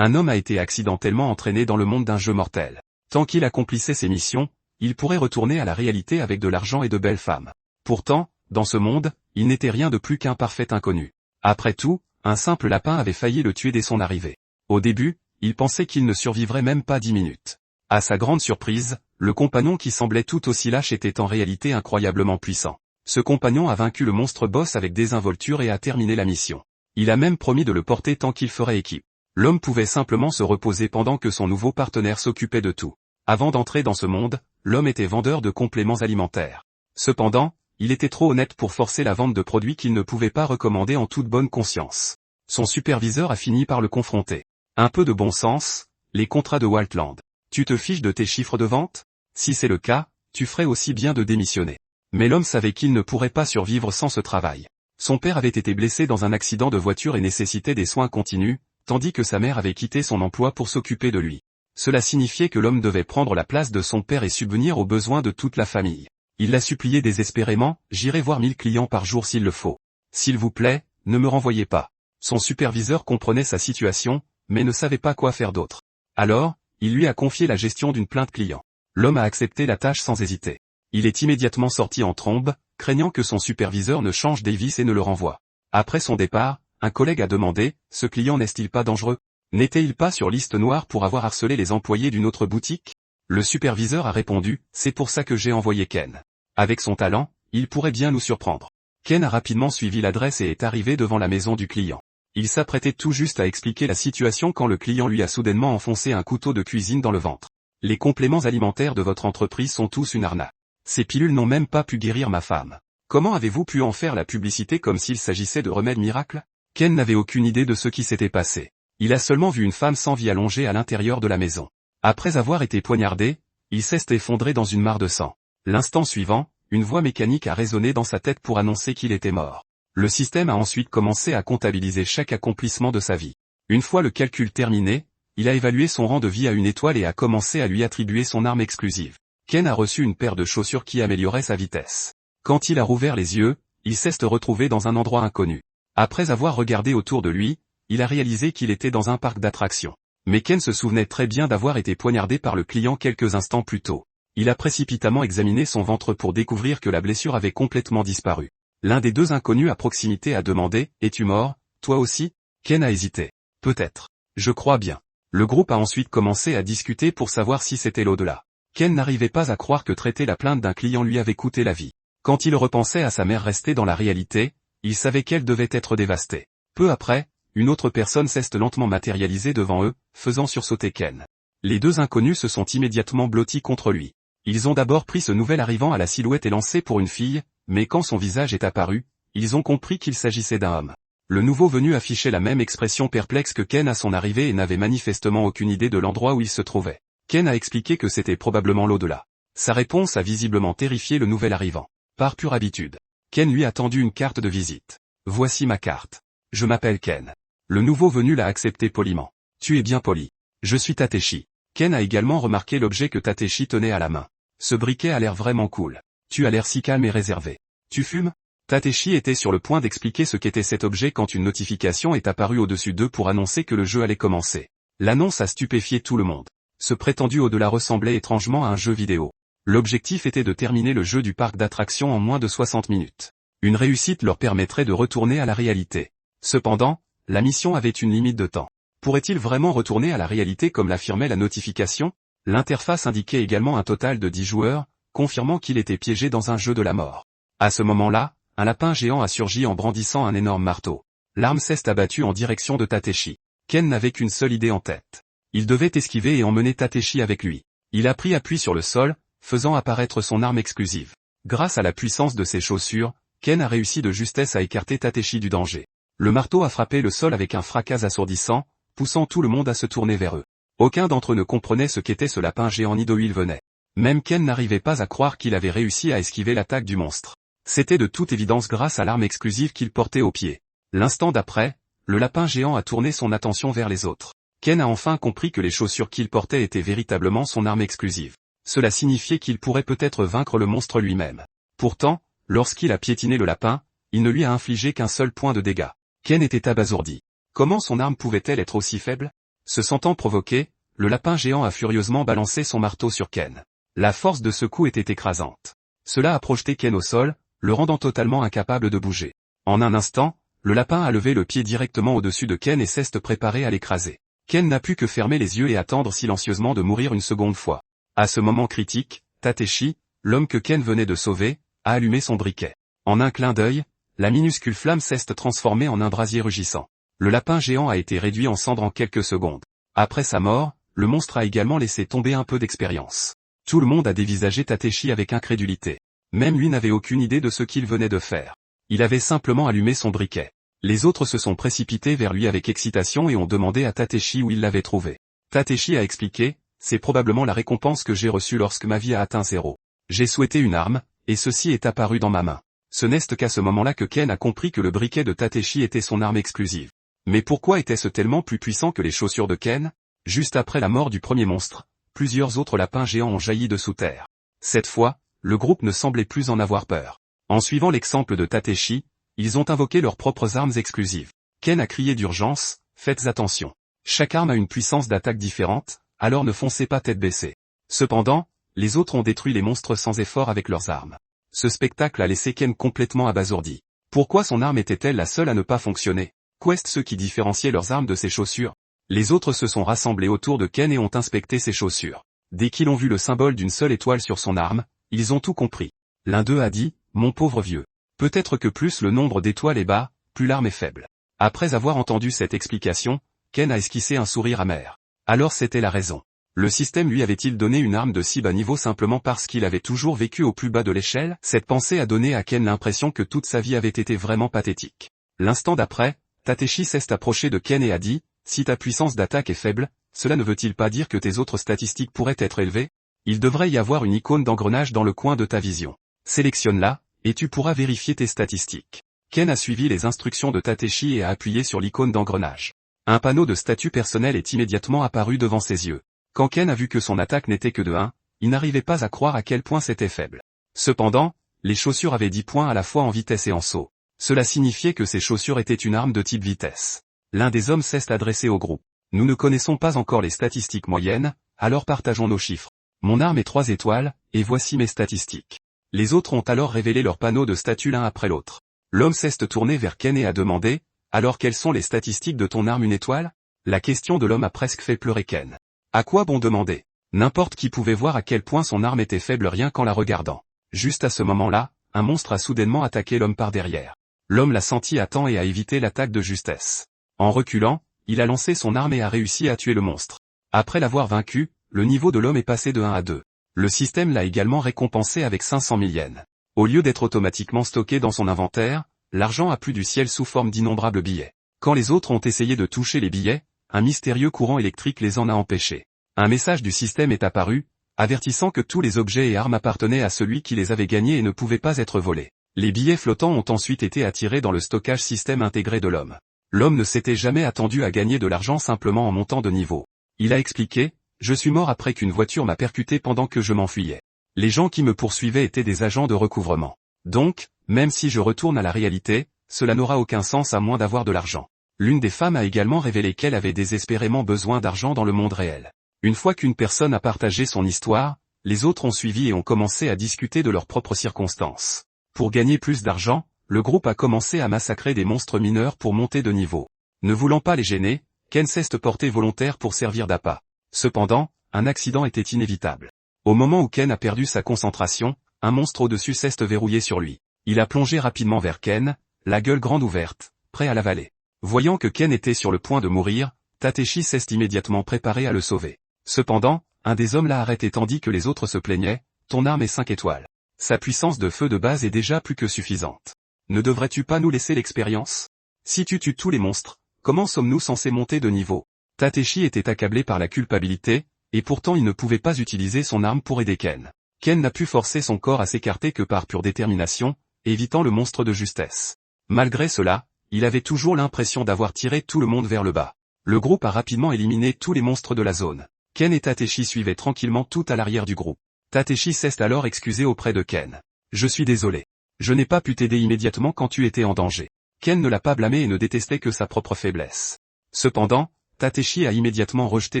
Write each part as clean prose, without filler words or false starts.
Un homme a été accidentellement entraîné dans le monde d'un jeu mortel. Tant qu'il accomplissait ses missions, il pourrait retourner à la réalité avec de l'argent et de belles femmes. Pourtant, dans ce monde, il n'était rien de plus qu'un parfait inconnu. Après tout, un simple lapin avait failli le tuer dès son arrivée. Au début, il pensait qu'il ne survivrait même pas 10 minutes. À sa grande surprise, le compagnon qui semblait tout aussi lâche était en réalité incroyablement puissant. Ce compagnon a vaincu le monstre boss avec désinvolture et a terminé la mission. Il a même promis de le porter tant qu'il ferait équipe. L'homme pouvait simplement se reposer pendant que son nouveau partenaire s'occupait de tout. Avant d'entrer dans ce monde, l'homme était vendeur de compléments alimentaires. Cependant, il était trop honnête pour forcer la vente de produits qu'il ne pouvait pas recommander en toute bonne conscience. Son superviseur a fini par le confronter. Un peu de bon sens, les contrats de Waltland. Tu te fiches de tes chiffres de vente? Si c'est le cas, tu ferais aussi bien de démissionner. Mais l'homme savait qu'il ne pourrait pas survivre sans ce travail. Son père avait été blessé dans un accident de voiture et nécessitait des soins continus, tandis que sa mère avait quitté son emploi pour s'occuper de lui. Cela signifiait que l'homme devait prendre la place de son père et subvenir aux besoins de toute la famille. Il l'a supplié désespérément, j'irai voir 1000 clients par jour s'il le faut. S'il vous plaît, ne me renvoyez pas. Son superviseur comprenait sa situation, mais ne savait pas quoi faire d'autre. Alors, il lui a confié la gestion d'une plainte client. L'homme a accepté la tâche sans hésiter. Il est immédiatement sorti en trombe, craignant que son superviseur ne change Davis et ne le renvoie. Après son départ, un collègue a demandé, ce client n'est-il pas dangereux? N'était-il pas sur liste noire pour avoir harcelé les employés d'une autre boutique? Le superviseur a répondu, c'est pour ça que j'ai envoyé Ken. Avec son talent, il pourrait bien nous surprendre. Ken a rapidement suivi l'adresse et est arrivé devant la maison du client. Il s'apprêtait tout juste à expliquer la situation quand le client lui a soudainement enfoncé un couteau de cuisine dans le ventre. Les compléments alimentaires de votre entreprise sont tous une arnaque. Ces pilules n'ont même pas pu guérir ma femme. Comment avez-vous pu en faire la publicité comme s'il s'agissait de remèdes miracles? Ken n'avait aucune idée de ce qui s'était passé. Il a seulement vu une femme sans vie allongée à l'intérieur de la maison. Après avoir été poignardé, il s'est effondré dans une mare de sang. L'instant suivant, une voix mécanique a résonné dans sa tête pour annoncer qu'il était mort. Le système a ensuite commencé à comptabiliser chaque accomplissement de sa vie. Une fois le calcul terminé, il a évalué son rang de vie à 1 étoile et a commencé à lui attribuer son arme exclusive. Ken a reçu une paire de chaussures qui améliorait sa vitesse. Quand il a rouvert les yeux, il s'est retrouvé dans un endroit inconnu. Après avoir regardé autour de lui, il a réalisé qu'il était dans un parc d'attractions. Mais Ken se souvenait très bien d'avoir été poignardé par le client quelques instants plus tôt. Il a précipitamment examiné son ventre pour découvrir que la blessure avait complètement disparu. L'un des deux inconnus à proximité a demandé, « Es-tu mort, toi aussi ?» Ken a hésité. « Peut-être. Je crois bien. » Le groupe a ensuite commencé à discuter pour savoir si c'était l'au-delà. Ken n'arrivait pas à croire que traiter la plainte d'un client lui avait coûté la vie. Quand il repensait à sa mère restée dans la réalité, il savait qu'elle devait être dévastée. Peu après, une autre personne s'est lentement matérialisée devant eux, faisant sursauter Ken. Les deux inconnus se sont immédiatement blottis contre lui. Ils ont d'abord pris ce nouvel arrivant à la silhouette élancée pour une fille, mais quand son visage est apparu, ils ont compris qu'il s'agissait d'un homme. Le nouveau venu affichait la même expression perplexe que Ken à son arrivée et n'avait manifestement aucune idée de l'endroit où il se trouvait. Ken a expliqué que c'était probablement l'au-delà. Sa réponse a visiblement terrifié le nouvel arrivant. Par pure habitude, Ken lui a tendu une carte de visite. Voici ma carte. Je m'appelle Ken. Le nouveau venu l'a accepté poliment. Tu es bien poli. Je suis Tateshi. Ken a également remarqué l'objet que Tateshi tenait à la main. Ce briquet a l'air vraiment cool. Tu as l'air si calme et réservé. Tu fumes? Tateshi était sur le point d'expliquer ce qu'était cet objet quand une notification est apparue au-dessus d'eux pour annoncer que le jeu allait commencer. L'annonce a stupéfié tout le monde. Ce prétendu au-delà ressemblait étrangement à un jeu vidéo. L'objectif était de terminer le jeu du parc d'attractions en moins de 60 minutes. Une réussite leur permettrait de retourner à la réalité. Cependant, la mission avait une limite de temps. Pourrait-il vraiment retourner à la réalité comme l'affirmait la notification? L'interface indiquait également un total de 10 joueurs, confirmant qu'il était piégé dans un jeu de la mort. À ce moment-là, un lapin géant a surgi en brandissant un énorme marteau. L'arme s'est abattue en direction de Tateshi. Ken n'avait qu'une seule idée en tête. Il devait esquiver et emmener Tateshi avec lui. Il a pris appui sur le sol, faisant apparaître son arme exclusive. Grâce à la puissance de ses chaussures, Ken a réussi de justesse à écarter Tateshi du danger. Le marteau a frappé le sol avec un fracas assourdissant, poussant tout le monde à se tourner vers eux. Aucun d'entre eux ne comprenait ce qu'était ce lapin géant ni d'où il venait. Même Ken n'arrivait pas à croire qu'il avait réussi à esquiver l'attaque du monstre. C'était de toute évidence grâce à l'arme exclusive qu'il portait au pied. L'instant d'après, le lapin géant a tourné son attention vers les autres. Ken a enfin compris que les chaussures qu'il portait étaient véritablement son arme exclusive. Cela signifiait qu'il pourrait peut-être vaincre le monstre lui-même. Pourtant, lorsqu'il a piétiné le lapin, il ne lui a infligé qu'un seul point de dégâts. Ken était abasourdi. Comment son arme pouvait-elle être aussi faible? Se sentant provoqué, le lapin géant a furieusement balancé son marteau sur Ken. La force de ce coup était écrasante. Cela a projeté Ken au sol, le rendant totalement incapable de bouger. En un instant, le lapin a levé le pied directement au-dessus de Ken et s'est préparé à l'écraser. Ken n'a pu que fermer les yeux et attendre silencieusement de mourir une seconde fois. À ce moment critique, Tateshi, l'homme que Ken venait de sauver, a allumé son briquet. En un clin d'œil, la minuscule flamme s'est transformée en un brasier rugissant. Le lapin géant a été réduit en cendres en quelques secondes. Après sa mort, le monstre a également laissé tomber un peu d'expérience. Tout le monde a dévisagé Tateshi avec incrédulité. Même lui n'avait aucune idée de ce qu'il venait de faire. Il avait simplement allumé son briquet. Les autres se sont précipités vers lui avec excitation et ont demandé à Tateshi où il l'avait trouvé. Tateshi a expliqué, c'est probablement la récompense que j'ai reçue lorsque ma vie a atteint 0. J'ai souhaité une arme, et ceci est apparu dans ma main. Ce n'est qu'à ce moment-là que Ken a compris que le briquet de Tateshi était son arme exclusive. Mais pourquoi était-ce tellement plus puissant que les chaussures de Ken? Juste après la mort du premier monstre, plusieurs autres lapins géants ont jailli de sous terre. Cette fois, le groupe ne semblait plus en avoir peur. En suivant l'exemple de Tateshi, ils ont invoqué leurs propres armes exclusives. Ken a crié d'urgence, faites attention. Chaque arme a une puissance d'attaque différente, alors ne foncez pas tête baissée. Cependant, les autres ont détruit les monstres sans effort avec leurs armes. Ce spectacle a laissé Ken complètement abasourdi. Pourquoi son arme était-elle la seule à ne pas fonctionner? Qu'est-ce ceux qui différenciaient leurs armes de ses chaussures? Les autres se sont rassemblés autour de Ken et ont inspecté ses chaussures. Dès qu'ils ont vu le symbole d'une seule étoile sur son arme, ils ont tout compris. L'un d'eux a dit, « Mon pauvre vieux. Peut-être que plus le nombre d'étoiles est bas, plus l'arme est faible. » Après avoir entendu cette explication, Ken a esquissé un sourire amer. Alors c'était la raison. Le système lui avait-il donné une arme de si bas niveau simplement parce qu'il avait toujours vécu au plus bas de l'échelle? Cette pensée a donné à Ken l'impression que toute sa vie avait été vraiment pathétique. L'instant d'après, Tateshi s'est approché de Ken et a dit, « Si ta puissance d'attaque est faible, cela ne veut-il pas dire que tes autres statistiques pourraient être élevées? Il devrait y avoir une icône d'engrenage dans le coin de ta vision. Sélectionne-la, et tu pourras vérifier tes statistiques. » Ken a suivi les instructions de Tateshi et a appuyé sur l'icône d'engrenage. Un panneau de statut personnel est immédiatement apparu devant ses yeux. Quand Ken a vu que son attaque n'était que de 1, il n'arrivait pas à croire à quel point c'était faible. Cependant, les chaussures avaient 10 points à la fois en vitesse et en saut. Cela signifiait que ces chaussures étaient une arme de type vitesse. L'un des hommes s'est adressé au groupe. Nous ne connaissons pas encore les statistiques moyennes, alors partageons nos chiffres. Mon arme est 3 étoiles, et voici mes statistiques. Les autres ont alors révélé leurs panneaux de statut l'un après l'autre. L'homme s'est tourné vers Ken et a demandé, « Alors quelles sont les statistiques de ton arme une étoile ?» La question de l'homme a presque fait pleurer Ken. À quoi bon demander? N'importe qui pouvait voir à quel point son arme était faible rien qu'en la regardant. Juste à ce moment-là, un monstre a soudainement attaqué l'homme par derrière. L'homme l'a senti à temps et a évité l'attaque de justesse. En reculant, il a lancé son arme et a réussi à tuer le monstre. Après l'avoir vaincu, le niveau de l'homme est passé de 1 à 2. Le système l'a également récompensé avec 500 000 yens. Au lieu d'être automatiquement stocké dans son inventaire, l'argent a plu du ciel sous forme d'innombrables billets. Quand les autres ont essayé de toucher les billets, un mystérieux courant électrique les en a empêchés. Un message du système est apparu, avertissant que tous les objets et armes appartenaient à celui qui les avait gagnés et ne pouvaient pas être volés. Les billets flottants ont ensuite été attirés dans le stockage système intégré de l'homme. L'homme ne s'était jamais attendu à gagner de l'argent simplement en montant de niveau. Il a expliqué, « Je suis mort après qu'une voiture m'a percuté pendant que je m'enfuyais. Les gens qui me poursuivaient étaient des agents de recouvrement. Donc, même si je retourne à la réalité, cela n'aura aucun sens à moins d'avoir de l'argent. » L'une des femmes a également révélé qu'elle avait désespérément besoin d'argent dans le monde réel. Une fois qu'une personne a partagé son histoire, les autres ont suivi et ont commencé à discuter de leurs propres circonstances. Pour gagner plus d'argent, le groupe a commencé à massacrer des monstres mineurs pour monter de niveau. Ne voulant pas les gêner, Ken s'est porté volontaire pour servir d'appât. Cependant, un accident était inévitable. Au moment où Ken a perdu sa concentration, un monstre au-dessus s'est verrouillé sur lui. Il a plongé rapidement vers Ken, la gueule grande ouverte, prêt à l'avaler. Voyant que Ken était sur le point de mourir, Tateshi s'est immédiatement préparé à le sauver. Cependant, un des hommes l'a arrêté tandis que les autres se plaignaient, « Ton arme est 5 étoiles. Sa puissance de feu de base est déjà plus que suffisante. Ne devrais-tu pas nous laisser l'expérience? Si tu tues tous les monstres, comment sommes-nous censés monter de niveau ?» Tateshi était accablé par la culpabilité, et pourtant il ne pouvait pas utiliser son arme pour aider Ken. Ken n'a pu forcer son corps à s'écarter que par pure détermination, évitant le monstre de justesse. Malgré cela, il avait toujours l'impression d'avoir tiré tout le monde vers le bas. Le groupe a rapidement éliminé tous les monstres de la zone. Ken et Tateshi suivaient tranquillement tout à l'arrière du groupe. Tateshi s'est alors excusé auprès de Ken. « Je suis désolé. Je n'ai pas pu t'aider immédiatement quand tu étais en danger. » Ken ne l'a pas blâmé et ne détestait que sa propre faiblesse. Cependant, Tateshi a immédiatement rejeté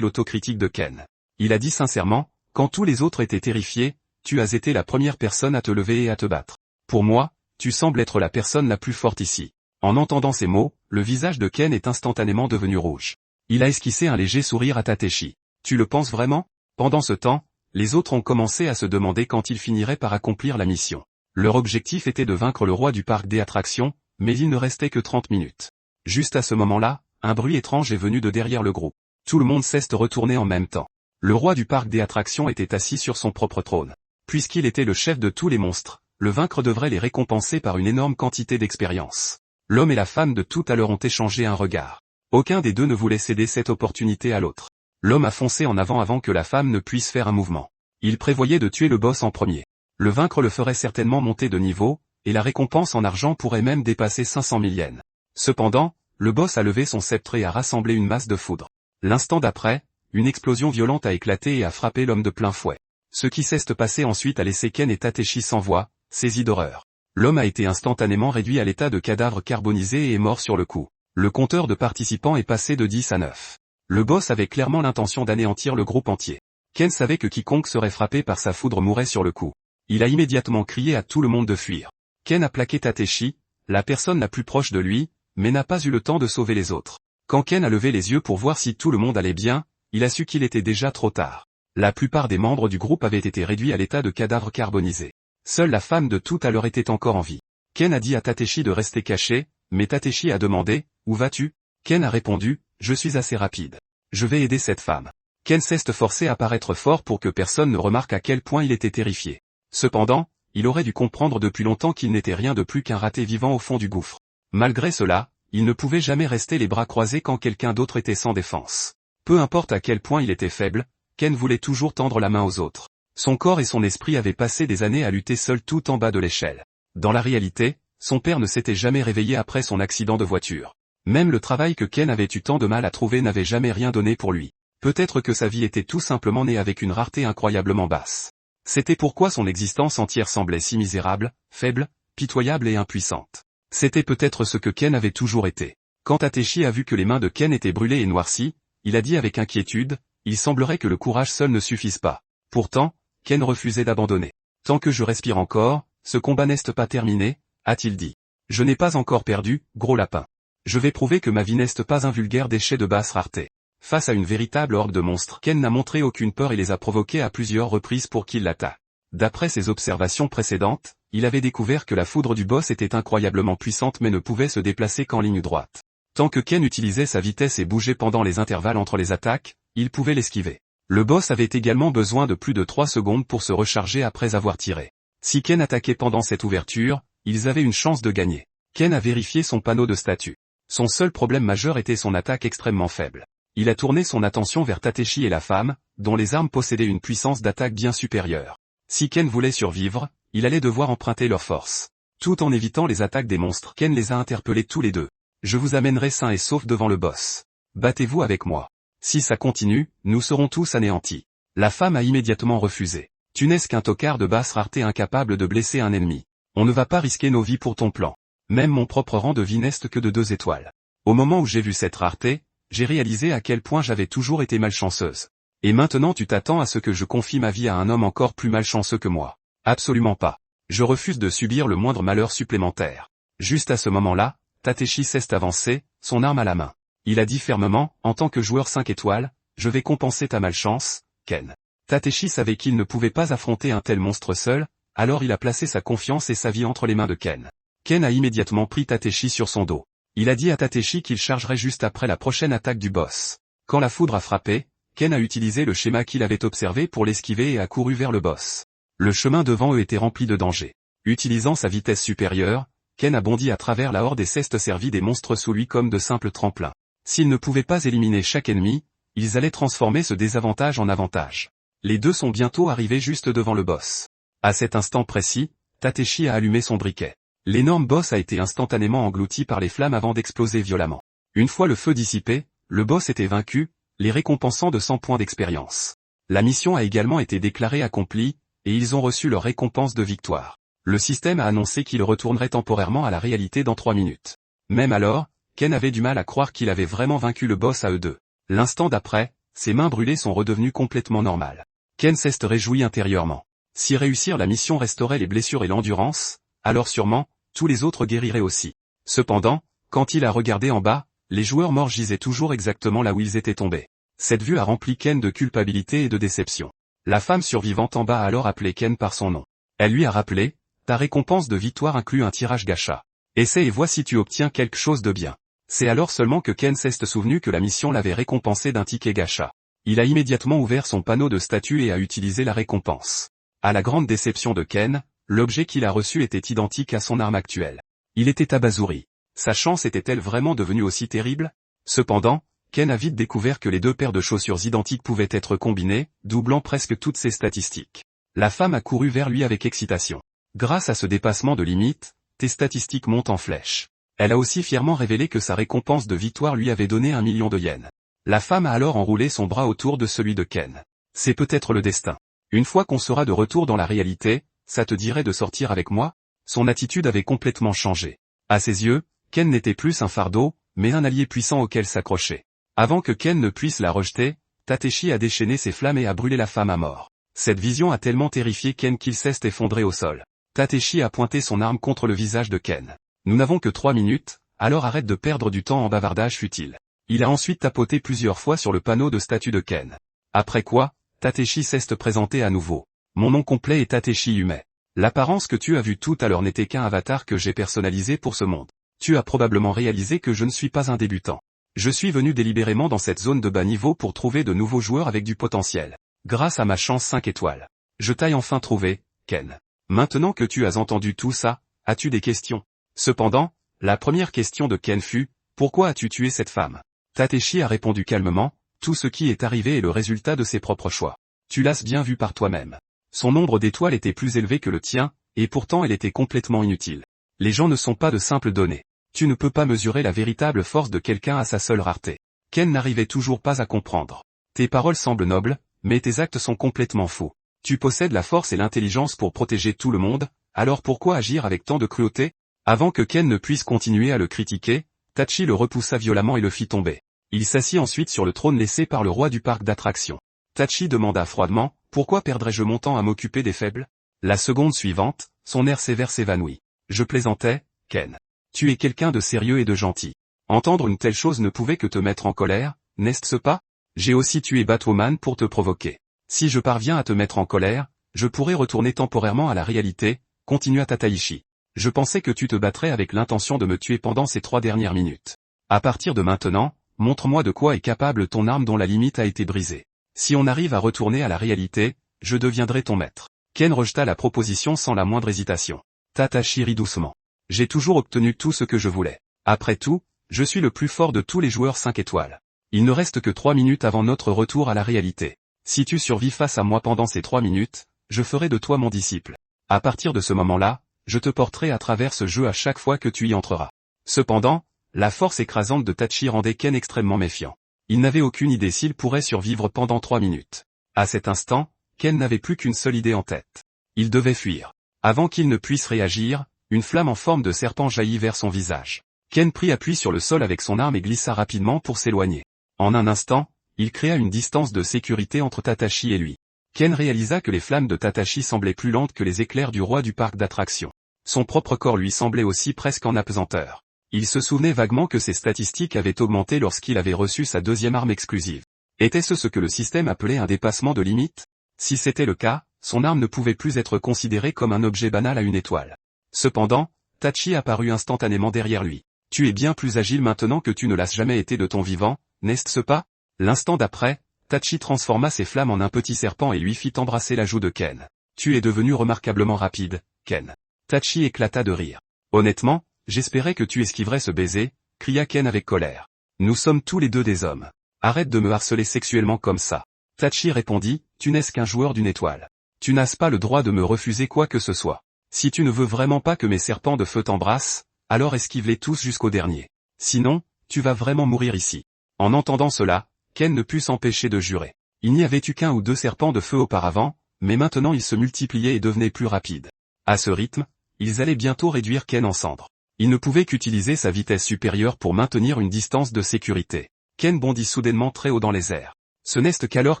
l'autocritique de Ken. Il a dit sincèrement, quand tous les autres étaient terrifiés, tu as été la première personne à te lever et à te battre. Pour moi, tu sembles être la personne la plus forte ici. En entendant ces mots, le visage de Ken est instantanément devenu rouge. Il a esquissé un léger sourire à Tateshi. Tu le penses vraiment? Pendant ce temps, les autres ont commencé à se demander quand ils finiraient par accomplir la mission. Leur objectif était de vaincre le roi du parc des attractions, mais il ne restait que 30 minutes. Juste à ce moment-là, un bruit étrange est venu de derrière le groupe. Tout le monde s'est retourné en même temps. Le roi du parc des attractions était assis sur son propre trône. Puisqu'il était le chef de tous les monstres, le vaincre devrait les récompenser par une énorme quantité d'expérience. L'homme et la femme de tout à l'heure ont échangé un regard. Aucun des deux ne voulait céder cette opportunité à l'autre. L'homme a foncé en avant que la femme ne puisse faire un mouvement. Il prévoyait de tuer le boss en premier. Le vaincre le ferait certainement monter de niveau, et la récompense en argent pourrait même dépasser 500 000 yens. Cependant, le boss a levé son sceptre et a rassemblé une masse de foudre. L'instant d'après, une explosion violente a éclaté et a frappé l'homme de plein fouet. Ce qui s'est passé ensuite a laissé Ken et Tateshi sans voix, saisis d'horreur. L'homme a été instantanément réduit à l'état de cadavre carbonisé et est mort sur le coup. Le compteur de participants est passé de 10 à 9. Le boss avait clairement l'intention d'anéantir le groupe entier. Ken savait que quiconque serait frappé par sa foudre mourrait sur le coup. Il a immédiatement crié à tout le monde de fuir. Ken a plaqué Tateshi, la personne la plus proche de lui, mais n'a pas eu le temps de sauver les autres. Quand Ken a levé les yeux pour voir si tout le monde allait bien, il a su qu'il était déjà trop tard. La plupart des membres du groupe avaient été réduits à l'état de cadavre carbonisé. Seule la femme de tout à l'heure était encore en vie. Ken a dit à Tateshi de rester caché, mais Tateshi a demandé, « Où vas-tu ?» Ken a répondu, « Je suis assez rapide. Je vais aider cette femme. » Ken s'est forcé à paraître fort pour que personne ne remarque à quel point il était terrifié. Cependant, il aurait dû comprendre depuis longtemps qu'il n'était rien de plus qu'un raté vivant au fond du gouffre. Malgré cela, il ne pouvait jamais rester les bras croisés quand quelqu'un d'autre était sans défense. Peu importe à quel point il était faible, Ken voulait toujours tendre la main aux autres. Son corps et son esprit avaient passé des années à lutter seul tout en bas de l'échelle. Dans la réalité, son père ne s'était jamais réveillé après son accident de voiture. Même le travail que Ken avait eu tant de mal à trouver n'avait jamais rien donné pour lui. Peut-être que sa vie était tout simplement née avec une rareté incroyablement basse. C'était pourquoi son existence entière semblait si misérable, faible, pitoyable et impuissante. C'était peut-être ce que Ken avait toujours été. Quand Tateshi a vu que les mains de Ken étaient brûlées et noircies, il a dit avec inquiétude, « Il semblerait que le courage seul ne suffise pas. » Pourtant, Ken refusait d'abandonner. « Tant que je respire encore, ce combat n'est pas terminé, » a-t-il dit. « Je n'ai pas encore perdu, gros lapin. Je vais prouver que ma vie n'est pas un vulgaire déchet de basse rareté. » Face à une véritable horde de monstres, Ken n'a montré aucune peur et les a provoqués à plusieurs reprises pour qu'il l'attaque. D'après ses observations précédentes, il avait découvert que la foudre du boss était incroyablement puissante mais ne pouvait se déplacer qu'en ligne droite. Tant que Ken utilisait sa vitesse et bougeait pendant les intervalles entre les attaques, il pouvait l'esquiver. Le boss avait également besoin de plus de 3 secondes pour se recharger après avoir tiré. Si Ken attaquait pendant cette ouverture, ils avaient une chance de gagner. Ken a vérifié son panneau de statut. Son seul problème majeur était son attaque extrêmement faible. Il a tourné son attention vers Tateshi et la femme, dont les armes possédaient une puissance d'attaque bien supérieure. Si Ken voulait survivre, il allait devoir emprunter leur force. Tout en évitant les attaques des monstres, Ken les a interpellés tous les deux. « Je vous amènerai sain et sauf devant le boss. Battez-vous avec moi. Si ça continue, nous serons tous anéantis. » La femme a immédiatement refusé. « Tu n'es qu'un tocard de basse rareté incapable de blesser un ennemi. On ne va pas risquer nos vies pour ton plan. Même mon propre rang de vie n'est que de 2 étoiles. » Au moment où j'ai vu cette rareté, j'ai réalisé à quel point j'avais toujours été malchanceuse. Et maintenant tu t'attends à ce que je confie ma vie à un homme encore plus malchanceux que moi. Absolument pas. Je refuse de subir le moindre malheur supplémentaire. Juste à ce moment-là, Tateshi s'est avancé, son arme à la main. Il a dit fermement, en tant que joueur 5 étoiles, je vais compenser ta malchance, Ken. Tateshi savait qu'il ne pouvait pas affronter un tel monstre seul, alors il a placé sa confiance et sa vie entre les mains de Ken. Ken a immédiatement pris Tateshi sur son dos. Il a dit à Tateshi qu'il chargerait juste après la prochaine attaque du boss. Quand la foudre a frappé, Ken a utilisé le schéma qu'il avait observé pour l'esquiver et a couru vers le boss. Le chemin devant eux était rempli de dangers. Utilisant sa vitesse supérieure, Ken a bondi à travers la horde et s'est servi des monstres sous lui comme de simples tremplins. S'ils ne pouvaient pas éliminer chaque ennemi, ils allaient transformer ce désavantage en avantage. Les deux sont bientôt arrivés juste devant le boss. À cet instant précis, Tateshi a allumé son briquet. L'énorme boss a été instantanément englouti par les flammes avant d'exploser violemment. Une fois le feu dissipé, le boss était vaincu, les récompensant de 100 points d'expérience. La mission a également été déclarée accomplie, et ils ont reçu leur récompense de victoire. Le système a annoncé qu'il retournerait temporairement à la réalité dans 3 minutes. Même alors, Ken avait du mal à croire qu'il avait vraiment vaincu le boss à eux deux. L'instant d'après, ses mains brûlées sont redevenues complètement normales. Ken s'est réjoui intérieurement. Si réussir la mission restaurait les blessures et l'endurance, alors sûrement, tous les autres guériraient aussi. Cependant, quand il a regardé en bas, les joueurs morts gisaient toujours exactement là où ils étaient tombés. Cette vue a rempli Ken de culpabilité et de déception. La femme survivante en bas a alors appelé Ken par son nom. Elle lui a rappelé, ta récompense de victoire inclut un tirage gacha. Essaie et vois si tu obtiens quelque chose de bien. C'est alors seulement que Ken s'est souvenu que la mission l'avait récompensé d'un ticket gacha. Il a immédiatement ouvert son panneau de statut et a utilisé la récompense. À la grande déception de Ken, l'objet qu'il a reçu était identique à son arme actuelle. Il était abasourdi. Sa chance était-elle vraiment devenue aussi terrible? Cependant, Ken a vite découvert que les deux paires de chaussures identiques pouvaient être combinées, doublant presque toutes ses statistiques. La femme a couru vers lui avec excitation. Grâce à ce dépassement de limite, tes statistiques montent en flèche. Elle a aussi fièrement révélé que sa récompense de victoire lui avait donné 1 million de yens. La femme a alors enroulé son bras autour de celui de Ken. C'est peut-être le destin. Une fois qu'on sera de retour dans la réalité, ça te dirait de sortir avec moi? Son attitude avait complètement changé. À ses yeux, Ken n'était plus un fardeau, mais un allié puissant auquel s'accrocher. Avant que Ken ne puisse la rejeter, Tateshi a déchaîné ses flammes et a brûlé la femme à mort. Cette vision a tellement terrifié Ken qu'il s'est effondré au sol. Tateshi a pointé son arme contre le visage de Ken. Nous n'avons que 3 minutes, alors arrête de perdre du temps en bavardage futile. Il a ensuite tapoté plusieurs fois sur le panneau de statut de Ken. Après quoi, Tateshi s'est présenté à nouveau. Mon nom complet est Tateshi Yume. L'apparence que tu as vue tout à l'heure n'était qu'un avatar que j'ai personnalisé pour ce monde. Tu as probablement réalisé que je ne suis pas un débutant. Je suis venu délibérément dans cette zone de bas niveau pour trouver de nouveaux joueurs avec du potentiel. Grâce à ma chance 5 étoiles. Je t'ai enfin trouvé, Ken. Maintenant que tu as entendu tout ça, as-tu des questions? Cependant, la première question de Ken fut, pourquoi as-tu tué cette femme? Tateshi a répondu calmement, tout ce qui est arrivé est le résultat de ses propres choix. Tu l'as bien vu par toi-même. Son nombre d'étoiles était plus élevé que le tien, et pourtant elle était complètement inutile. Les gens ne sont pas de simples données. Tu ne peux pas mesurer la véritable force de quelqu'un à sa seule rareté. Ken n'arrivait toujours pas à comprendre. Tes paroles semblent nobles, mais tes actes sont complètement faux. Tu possèdes la force et l'intelligence pour protéger tout le monde, alors pourquoi agir avec tant de cruauté? Avant que Ken ne puisse continuer à le critiquer, Tachi le repoussa violemment et le fit tomber. Il s'assit ensuite sur le trône laissé par le roi du parc d'attractions. Tachi demanda froidement, pourquoi perdrais-je mon temps à m'occuper des faibles? La seconde suivante, son air sévère s'évanouit. Je plaisantais, Ken. Tu es quelqu'un de sérieux et de gentil. Entendre une telle chose ne pouvait que te mettre en colère, n'est-ce pas? J'ai aussi tué Batwoman pour te provoquer. Si je parviens à te mettre en colère, je pourrais retourner temporairement à la réalité, continua Tataishi. Je pensais que tu te battrais avec l'intention de me tuer pendant ces 3 dernières minutes. À partir de maintenant, montre-moi de quoi est capable ton arme dont la limite a été brisée. Si on arrive à retourner à la réalité, je deviendrai ton maître. Ken rejeta la proposition sans la moindre hésitation. Tatashi rit doucement. J'ai toujours obtenu tout ce que je voulais. Après tout, je suis le plus fort de tous les joueurs 5 étoiles. Il ne reste que 3 minutes avant notre retour à la réalité. Si tu survis face à moi pendant ces 3 minutes, je ferai de toi mon disciple. À partir de ce moment-là, je te porterai à travers ce jeu à chaque fois que tu y entreras. Cependant, la force écrasante de Tachi rendait Ken extrêmement méfiant. Il n'avait aucune idée s'il pourrait survivre pendant 3 minutes. À cet instant, Ken n'avait plus qu'une seule idée en tête. Il devait fuir. Avant qu'il ne puisse réagir, une flamme en forme de serpent jaillit vers son visage. Ken prit appui sur le sol avec son arme et glissa rapidement pour s'éloigner. En un instant, il créa une distance de sécurité entre Tatashi et lui. Ken réalisa que les flammes de Tatashi semblaient plus lentes que les éclairs du roi du parc d'attractions. Son propre corps lui semblait aussi presque en apesanteur. Il se souvenait vaguement que ses statistiques avaient augmenté lorsqu'il avait reçu sa deuxième arme exclusive. Était-ce ce que le système appelait un dépassement de limite? Si c'était le cas, son arme ne pouvait plus être considérée comme un objet banal à une étoile. Cependant, Tachi apparut instantanément derrière lui. Tu es bien plus agile maintenant que tu ne l'as jamais été de ton vivant, n'est-ce pas? L'instant d'après, Tachi transforma ses flammes en un petit serpent et lui fit embrasser la joue de Ken. Tu es devenu remarquablement rapide, Ken. Tachi éclata de rire. Honnêtement, j'espérais que tu esquiverais ce baiser, cria Ken avec colère. Nous sommes tous les deux des hommes. Arrête de me harceler sexuellement comme ça. Tachi répondit, tu n'es qu'un joueur d'une étoile. Tu n'as pas le droit de me refuser quoi que ce soit. Si tu ne veux vraiment pas que mes serpents de feu t'embrassent, alors esquive-les tous jusqu'au dernier. Sinon, tu vas vraiment mourir ici. En entendant cela, Ken ne put s'empêcher de jurer. Il n'y avait eu qu'un ou deux serpents de feu auparavant, mais maintenant ils se multipliaient et devenaient plus rapides. À ce rythme, ils allaient bientôt réduire Ken en cendres. Il ne pouvait qu'utiliser sa vitesse supérieure pour maintenir une distance de sécurité. Ken bondit soudainement très haut dans les airs. Ce n'est qu'alors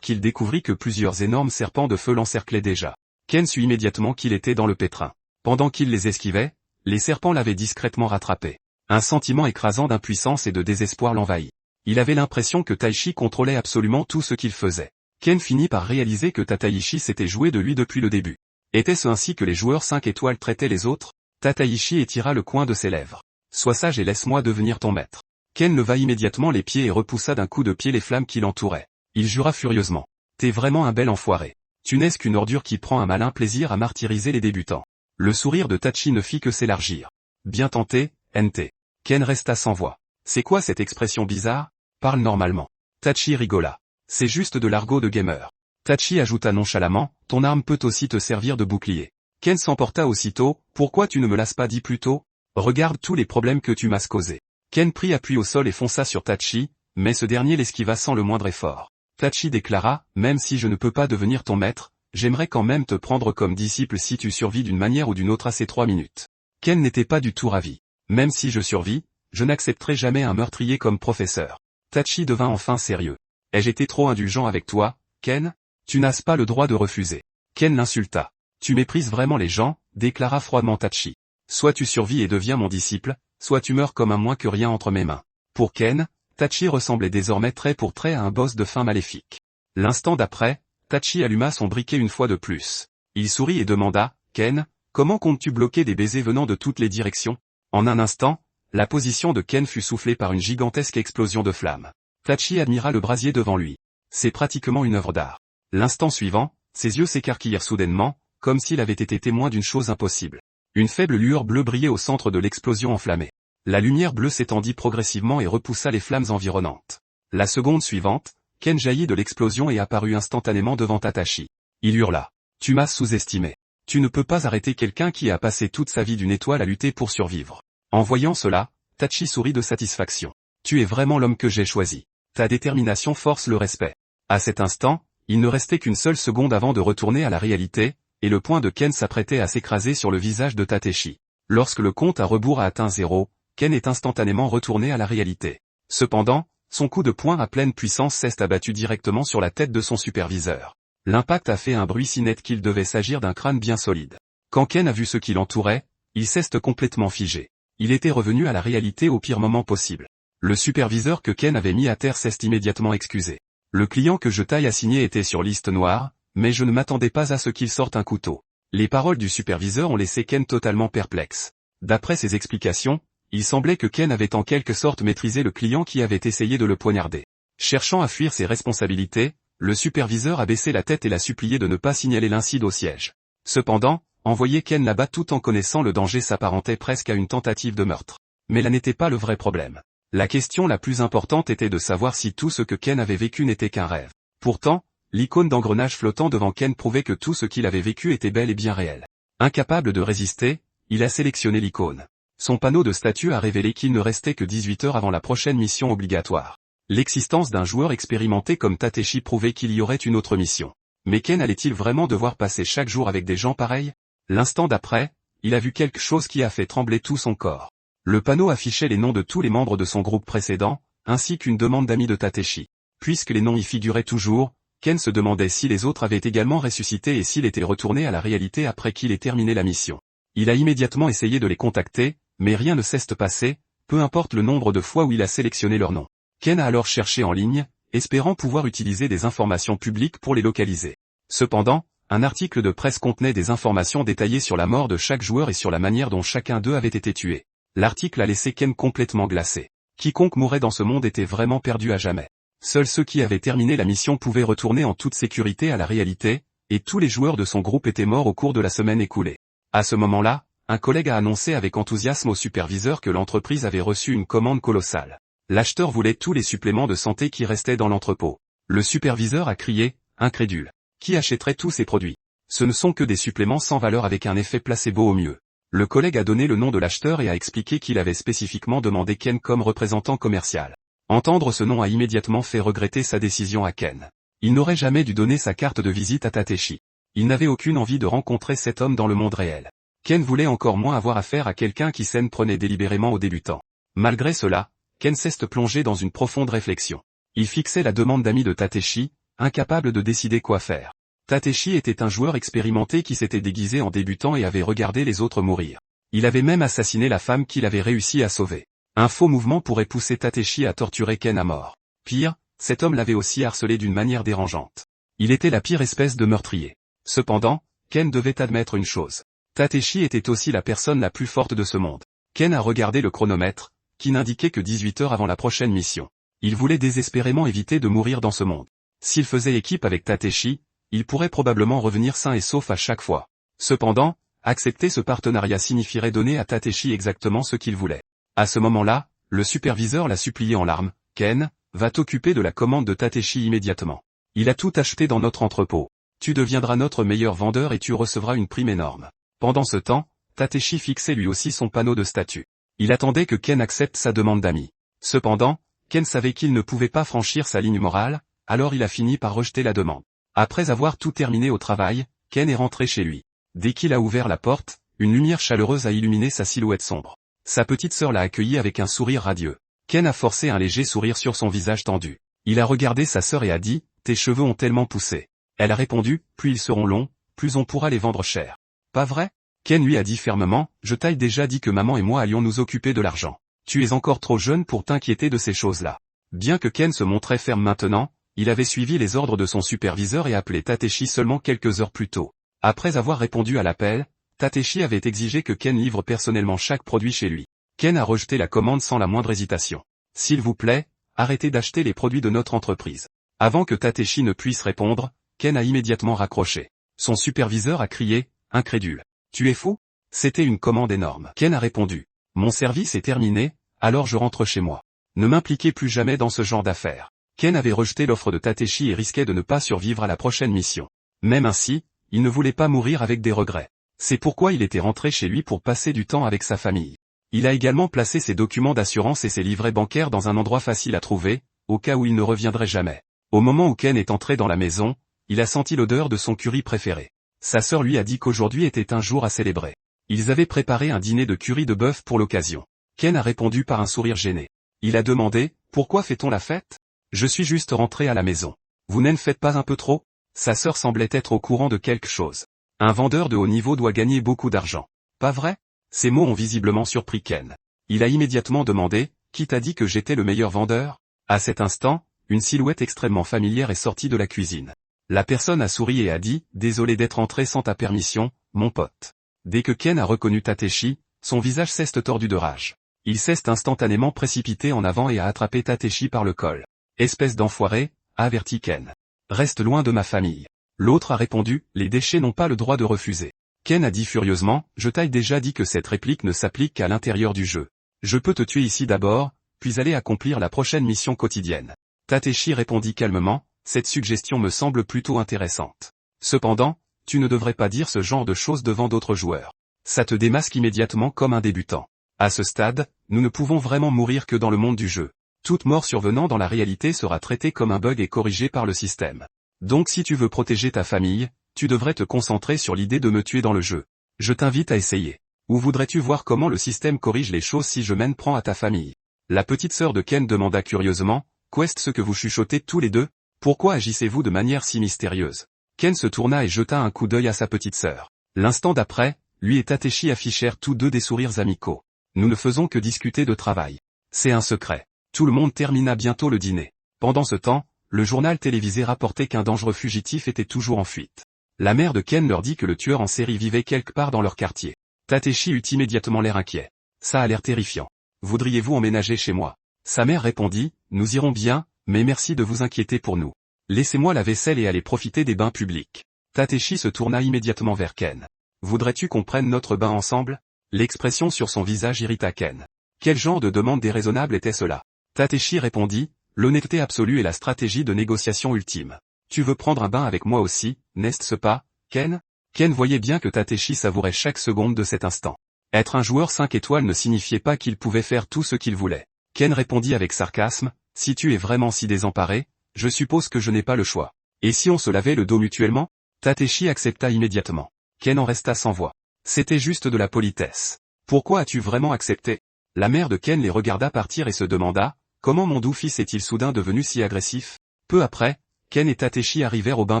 qu'il découvrit que plusieurs énormes serpents de feu l'encerclaient déjà. Ken sut immédiatement qu'il était dans le pétrin. Pendant qu'il les esquivait, les serpents l'avaient discrètement rattrapé. Un sentiment écrasant d'impuissance et de désespoir l'envahit. Il avait l'impression que Taichi contrôlait absolument tout ce qu'il faisait. Ken finit par réaliser que Tataichi s'était joué de lui depuis le début. Était-ce ainsi que les joueurs 5 étoiles traitaient les autres? Tataichi étira le coin de ses lèvres. Sois sage et laisse-moi devenir ton maître. Ken leva immédiatement les pieds et repoussa d'un coup de pied les flammes qui l'entouraient. Il jura furieusement. T'es vraiment un bel enfoiré. Tu n'es qu'une ordure qui prend un malin plaisir à martyriser les débutants. Le sourire de Tachi ne fit que s'élargir. Bien tenté, NT. Ken resta sans voix. C'est quoi cette expression bizarre? Parle normalement. Tachi rigola. C'est juste de l'argot de gamer. Tachi ajouta nonchalamment, ton arme peut aussi te servir de bouclier. Ken s'emporta aussitôt, pourquoi tu ne me l'as pas dit plus tôt? Regarde tous les problèmes que tu m'as causés. Ken prit appui au sol et fonça sur Tachi, mais ce dernier l'esquiva sans le moindre effort. Tachi déclara, même si je ne peux pas devenir ton maître, j'aimerais quand même te prendre comme disciple si tu survis d'une manière ou d'une autre à ces 3 minutes. Ken n'était pas du tout ravi. Même si je survis, je n'accepterai jamais un meurtrier comme professeur. Tachi devint enfin sérieux. Ai-je été trop indulgent avec toi, Ken? Tu n'as pas le droit de refuser. Ken l'insulta. Tu méprises vraiment les gens, déclara froidement Tachi. Soit tu survis et deviens mon disciple, soit tu meurs comme un moins que rien entre mes mains. Pour Ken, Tachi ressemblait désormais trait pour trait à un boss de fin maléfique. L'instant d'après, Tachi alluma son briquet une fois de plus. Il sourit et demanda, Ken, comment comptes-tu bloquer des baisers venant de toutes les directions? En un instant, la position de Ken fut soufflée par une gigantesque explosion de flammes. Tachi admira le brasier devant lui. C'est pratiquement une œuvre d'art. L'instant suivant, ses yeux s'écarquillèrent soudainement, comme s'il avait été témoin d'une chose impossible. Une faible lueur bleue brillait au centre de l'explosion enflammée. La lumière bleue s'étendit progressivement et repoussa les flammes environnantes. La seconde suivante, Ken jaillit de l'explosion et apparut instantanément devant Tatashi. Il hurla. Tu m'as sous-estimé. Tu ne peux pas arrêter quelqu'un qui a passé toute sa vie d'une étoile à lutter pour survivre. En voyant cela, Tachi sourit de satisfaction. Tu es vraiment l'homme que j'ai choisi. Ta détermination force le respect. À cet instant, il ne restait qu'une seule seconde avant de retourner à la réalité, et le poing de Ken s'apprêtait à s'écraser sur le visage de Tateshi. Lorsque le compte à rebours a atteint 0, Ken est instantanément retourné à la réalité. Cependant, son coup de poing à pleine puissance s'est abattu directement sur la tête de son superviseur. L'impact a fait un bruit si net qu'il devait s'agir d'un crâne bien solide. Quand Ken a vu ce qui l'entourait, il s'est complètement figé. Il était revenu à la réalité au pire moment possible. Le superviseur que Ken avait mis à terre s'est immédiatement excusé. Le client que je taille à signer était sur liste noire, mais je ne m'attendais pas à ce qu'il sorte un couteau. Les paroles du superviseur ont laissé Ken totalement perplexe. D'après ses explications, il semblait que Ken avait en quelque sorte maîtrisé le client qui avait essayé de le poignarder. Cherchant à fuir ses responsabilités, le superviseur a baissé la tête et l'a supplié de ne pas signaler l'incident au siège. Cependant, envoyer Ken là-bas tout en connaissant le danger s'apparentait presque à une tentative de meurtre. Mais là n'était pas le vrai problème. La question la plus importante était de savoir si tout ce que Ken avait vécu n'était qu'un rêve. Pourtant, l'icône d'engrenage flottant devant Ken prouvait que tout ce qu'il avait vécu était bel et bien réel. Incapable de résister, il a sélectionné l'icône. Son panneau de statut a révélé qu'il ne restait que 18 heures avant la prochaine mission obligatoire. L'existence d'un joueur expérimenté comme Tateshi prouvait qu'il y aurait une autre mission. Mais Ken allait-il vraiment devoir passer chaque jour avec des gens pareils? L'instant d'après, il a vu quelque chose qui a fait trembler tout son corps. Le panneau affichait les noms de tous les membres de son groupe précédent, ainsi qu'une demande d'amis de Tateshi. Puisque les noms y figuraient toujours, Ken se demandait si les autres avaient également ressuscité et s'il était retourné à la réalité après qu'il ait terminé la mission. Il a immédiatement essayé de les contacter, mais rien ne s'est passé, peu importe le nombre de fois où il a sélectionné leur nom. Ken a alors cherché en ligne, espérant pouvoir utiliser des informations publiques pour les localiser. Cependant, un article de presse contenait des informations détaillées sur la mort de chaque joueur et sur la manière dont chacun d'eux avait été tué. L'article a laissé Ken complètement glacé. Quiconque mourait dans ce monde était vraiment perdu à jamais. Seuls ceux qui avaient terminé la mission pouvaient retourner en toute sécurité à la réalité, et tous les joueurs de son groupe étaient morts au cours de la semaine écoulée. À ce moment-là, un collègue a annoncé avec enthousiasme au superviseur que l'entreprise avait reçu une commande colossale. L'acheteur voulait tous les suppléments de santé qui restaient dans l'entrepôt. Le superviseur a crié, incrédule. Qui achèterait tous ces produits? Ce ne sont que des suppléments sans valeur avec un effet placebo au mieux. Le collègue a donné le nom de l'acheteur et a expliqué qu'il avait spécifiquement demandé Ken comme représentant commercial. Entendre ce nom a immédiatement fait regretter sa décision à Ken. Il n'aurait jamais dû donner sa carte de visite à Tateshi. Il n'avait aucune envie de rencontrer cet homme dans le monde réel. Ken voulait encore moins avoir affaire à quelqu'un qui s'en prenait délibérément aux débutants. Malgré cela, Ken s'est plongé dans une profonde réflexion. Il fixait la demande d'amis de Tateshi, incapable de décider quoi faire. Tateshi était un joueur expérimenté qui s'était déguisé en débutant et avait regardé les autres mourir. Il avait même assassiné la femme qu'il avait réussi à sauver. Un faux mouvement pourrait pousser Tateshi à torturer Ken à mort. Pire, cet homme l'avait aussi harcelé d'une manière dérangeante. Il était la pire espèce de meurtrier. Cependant, Ken devait admettre une chose. Tateshi était aussi la personne la plus forte de ce monde. Ken a regardé le chronomètre, qui n'indiquait que 18 heures avant la prochaine mission. Il voulait désespérément éviter de mourir dans ce monde. S'il faisait équipe avec Tateshi, il pourrait probablement revenir sain et sauf à chaque fois. Cependant, accepter ce partenariat signifierait donner à Tateshi exactement ce qu'il voulait. À ce moment-là, le superviseur l'a supplié en larmes, « Ken, va t'occuper de la commande de Tateshi immédiatement. Il a tout acheté dans notre entrepôt. Tu deviendras notre meilleur vendeur et tu recevras une prime énorme. » Pendant ce temps, Tateshi fixait lui aussi son panneau de statut. Il attendait que Ken accepte sa demande d'amis. Cependant, Ken savait qu'il ne pouvait pas franchir sa ligne morale, alors il a fini par rejeter la demande. Après avoir tout terminé au travail, Ken est rentré chez lui. Dès qu'il a ouvert la porte, une lumière chaleureuse a illuminé sa silhouette sombre. Sa petite sœur l'a accueilli avec un sourire radieux. Ken a forcé un léger sourire sur son visage tendu. Il a regardé sa sœur et a dit, « Tes cheveux ont tellement poussé. » Elle a répondu, « Plus ils seront longs, plus on pourra les vendre cher. » Pas vrai? Ken lui a dit fermement, « Je t'ai déjà dit que maman et moi allions nous occuper de l'argent. Tu es encore trop jeune pour t'inquiéter de ces choses-là. » Bien que Ken se montrait ferme maintenant, il avait suivi les ordres de son superviseur et appelé Tateshi seulement quelques heures plus tôt. Après avoir répondu à l'appel, Tateshi avait exigé que Ken livre personnellement chaque produit chez lui. Ken a rejeté la commande sans la moindre hésitation. « S'il vous plaît, arrêtez d'acheter les produits de notre entreprise. » Avant que Tateshi ne puisse répondre, Ken a immédiatement raccroché. Son superviseur a crié, incrédule. « Tu es fou? C'était une commande énorme. » Ken a répondu. « Mon service est terminé, alors je rentre chez moi. Ne m'impliquez plus jamais dans ce genre d'affaires. » Ken avait rejeté l'offre de Tateshi et risquait de ne pas survivre à la prochaine mission. Même ainsi, il ne voulait pas mourir avec des regrets. C'est pourquoi il était rentré chez lui pour passer du temps avec sa famille. Il a également placé ses documents d'assurance et ses livrets bancaires dans un endroit facile à trouver, au cas où il ne reviendrait jamais. Au moment où Ken est entré dans la maison, il a senti l'odeur de son curry préféré. Sa sœur lui a dit qu'aujourd'hui était un jour à célébrer. Ils avaient préparé un dîner de curry de bœuf pour l'occasion. Ken a répondu par un sourire gêné. Il a demandé, « Pourquoi fait-on la fête? Je suis juste rentré à la maison. Vous n'en faites pas un peu trop ?» Sa sœur semblait être au courant de quelque chose. Un vendeur de haut niveau doit gagner beaucoup d'argent. Pas vrai? Ces mots ont visiblement surpris Ken. Il a immédiatement demandé, « Qui t'a dit que j'étais le meilleur vendeur ?» À cet instant, une silhouette extrêmement familière est sortie de la cuisine. La personne a souri et a dit, « Désolé d'être entré sans ta permission, mon pote. » Dès que Ken a reconnu Tateshi, son visage s'est tordu de rage. Il s'est instantanément précipité en avant et a attrapé Tateshi par le col. « Espèce d'enfoiré, » a averti Ken. « Reste loin de ma famille. » L'autre a répondu, « Les déchets n'ont pas le droit de refuser. » Ken a dit furieusement, « Je t'ai déjà dit que cette réplique ne s'applique qu'à l'intérieur du jeu. Je peux te tuer ici d'abord, puis aller accomplir la prochaine mission quotidienne. » Tateshi répondit calmement, « Cette suggestion me semble plutôt intéressante. Cependant, tu ne devrais pas dire ce genre de choses devant d'autres joueurs. Ça te démasque immédiatement comme un débutant. À ce stade, nous ne pouvons vraiment mourir que dans le monde du jeu. Toute mort survenant dans la réalité sera traitée comme un bug et corrigée par le système. Donc si tu veux protéger ta famille, tu devrais te concentrer sur l'idée de me tuer dans le jeu. Je t'invite à essayer. Ou voudrais-tu voir comment le système corrige les choses si je m'en prends à ta famille? » La petite sœur de Ken demanda curieusement, « Qu'est-ce que vous chuchotez tous les deux? Pourquoi agissez-vous de manière si mystérieuse ?» Ken se tourna et jeta un coup d'œil à sa petite sœur. L'instant d'après, lui et Tateshi affichèrent tous deux des sourires amicaux. « Nous ne faisons que discuter de travail. C'est un secret. » Tout le monde termina bientôt le dîner. Pendant ce temps, le journal télévisé rapportait qu'un dangereux fugitif était toujours en fuite. La mère de Ken leur dit que le tueur en série vivait quelque part dans leur quartier. Tateshi eut immédiatement l'air inquiet. « Ça a l'air terrifiant. Voudriez-vous emménager chez moi ?» Sa mère répondit, « Nous irons bien, mais merci de vous inquiéter pour nous. Laissez-moi la vaisselle et aller profiter des bains publics. » Tateshi se tourna immédiatement vers Ken. « Voudrais-tu qu'on prenne notre bain ensemble ?» L'expression sur son visage irrita Ken. Quel genre de demande déraisonnable était cela? Tateshi répondit, « L'honnêteté absolue est la stratégie de négociation ultime. Tu veux prendre un bain avec moi aussi, n'est-ce pas, Ken ?» Ken voyait bien que Tateshi savourait chaque seconde de cet instant. Être un joueur 5 étoiles ne signifiait pas qu'il pouvait faire tout ce qu'il voulait. Ken répondit avec sarcasme, « Si tu es vraiment si désemparé, je suppose que je n'ai pas le choix. Et si on se lavait le dos mutuellement ?» Tateshi accepta immédiatement. Ken en resta sans voix. C'était juste de la politesse. « Pourquoi as-tu vraiment accepté ?» La mère de Ken les regarda partir et se demanda, Comment mon doux fils est-il soudain devenu si agressif? Peu après, Ken et Tateshi arrivèrent au bain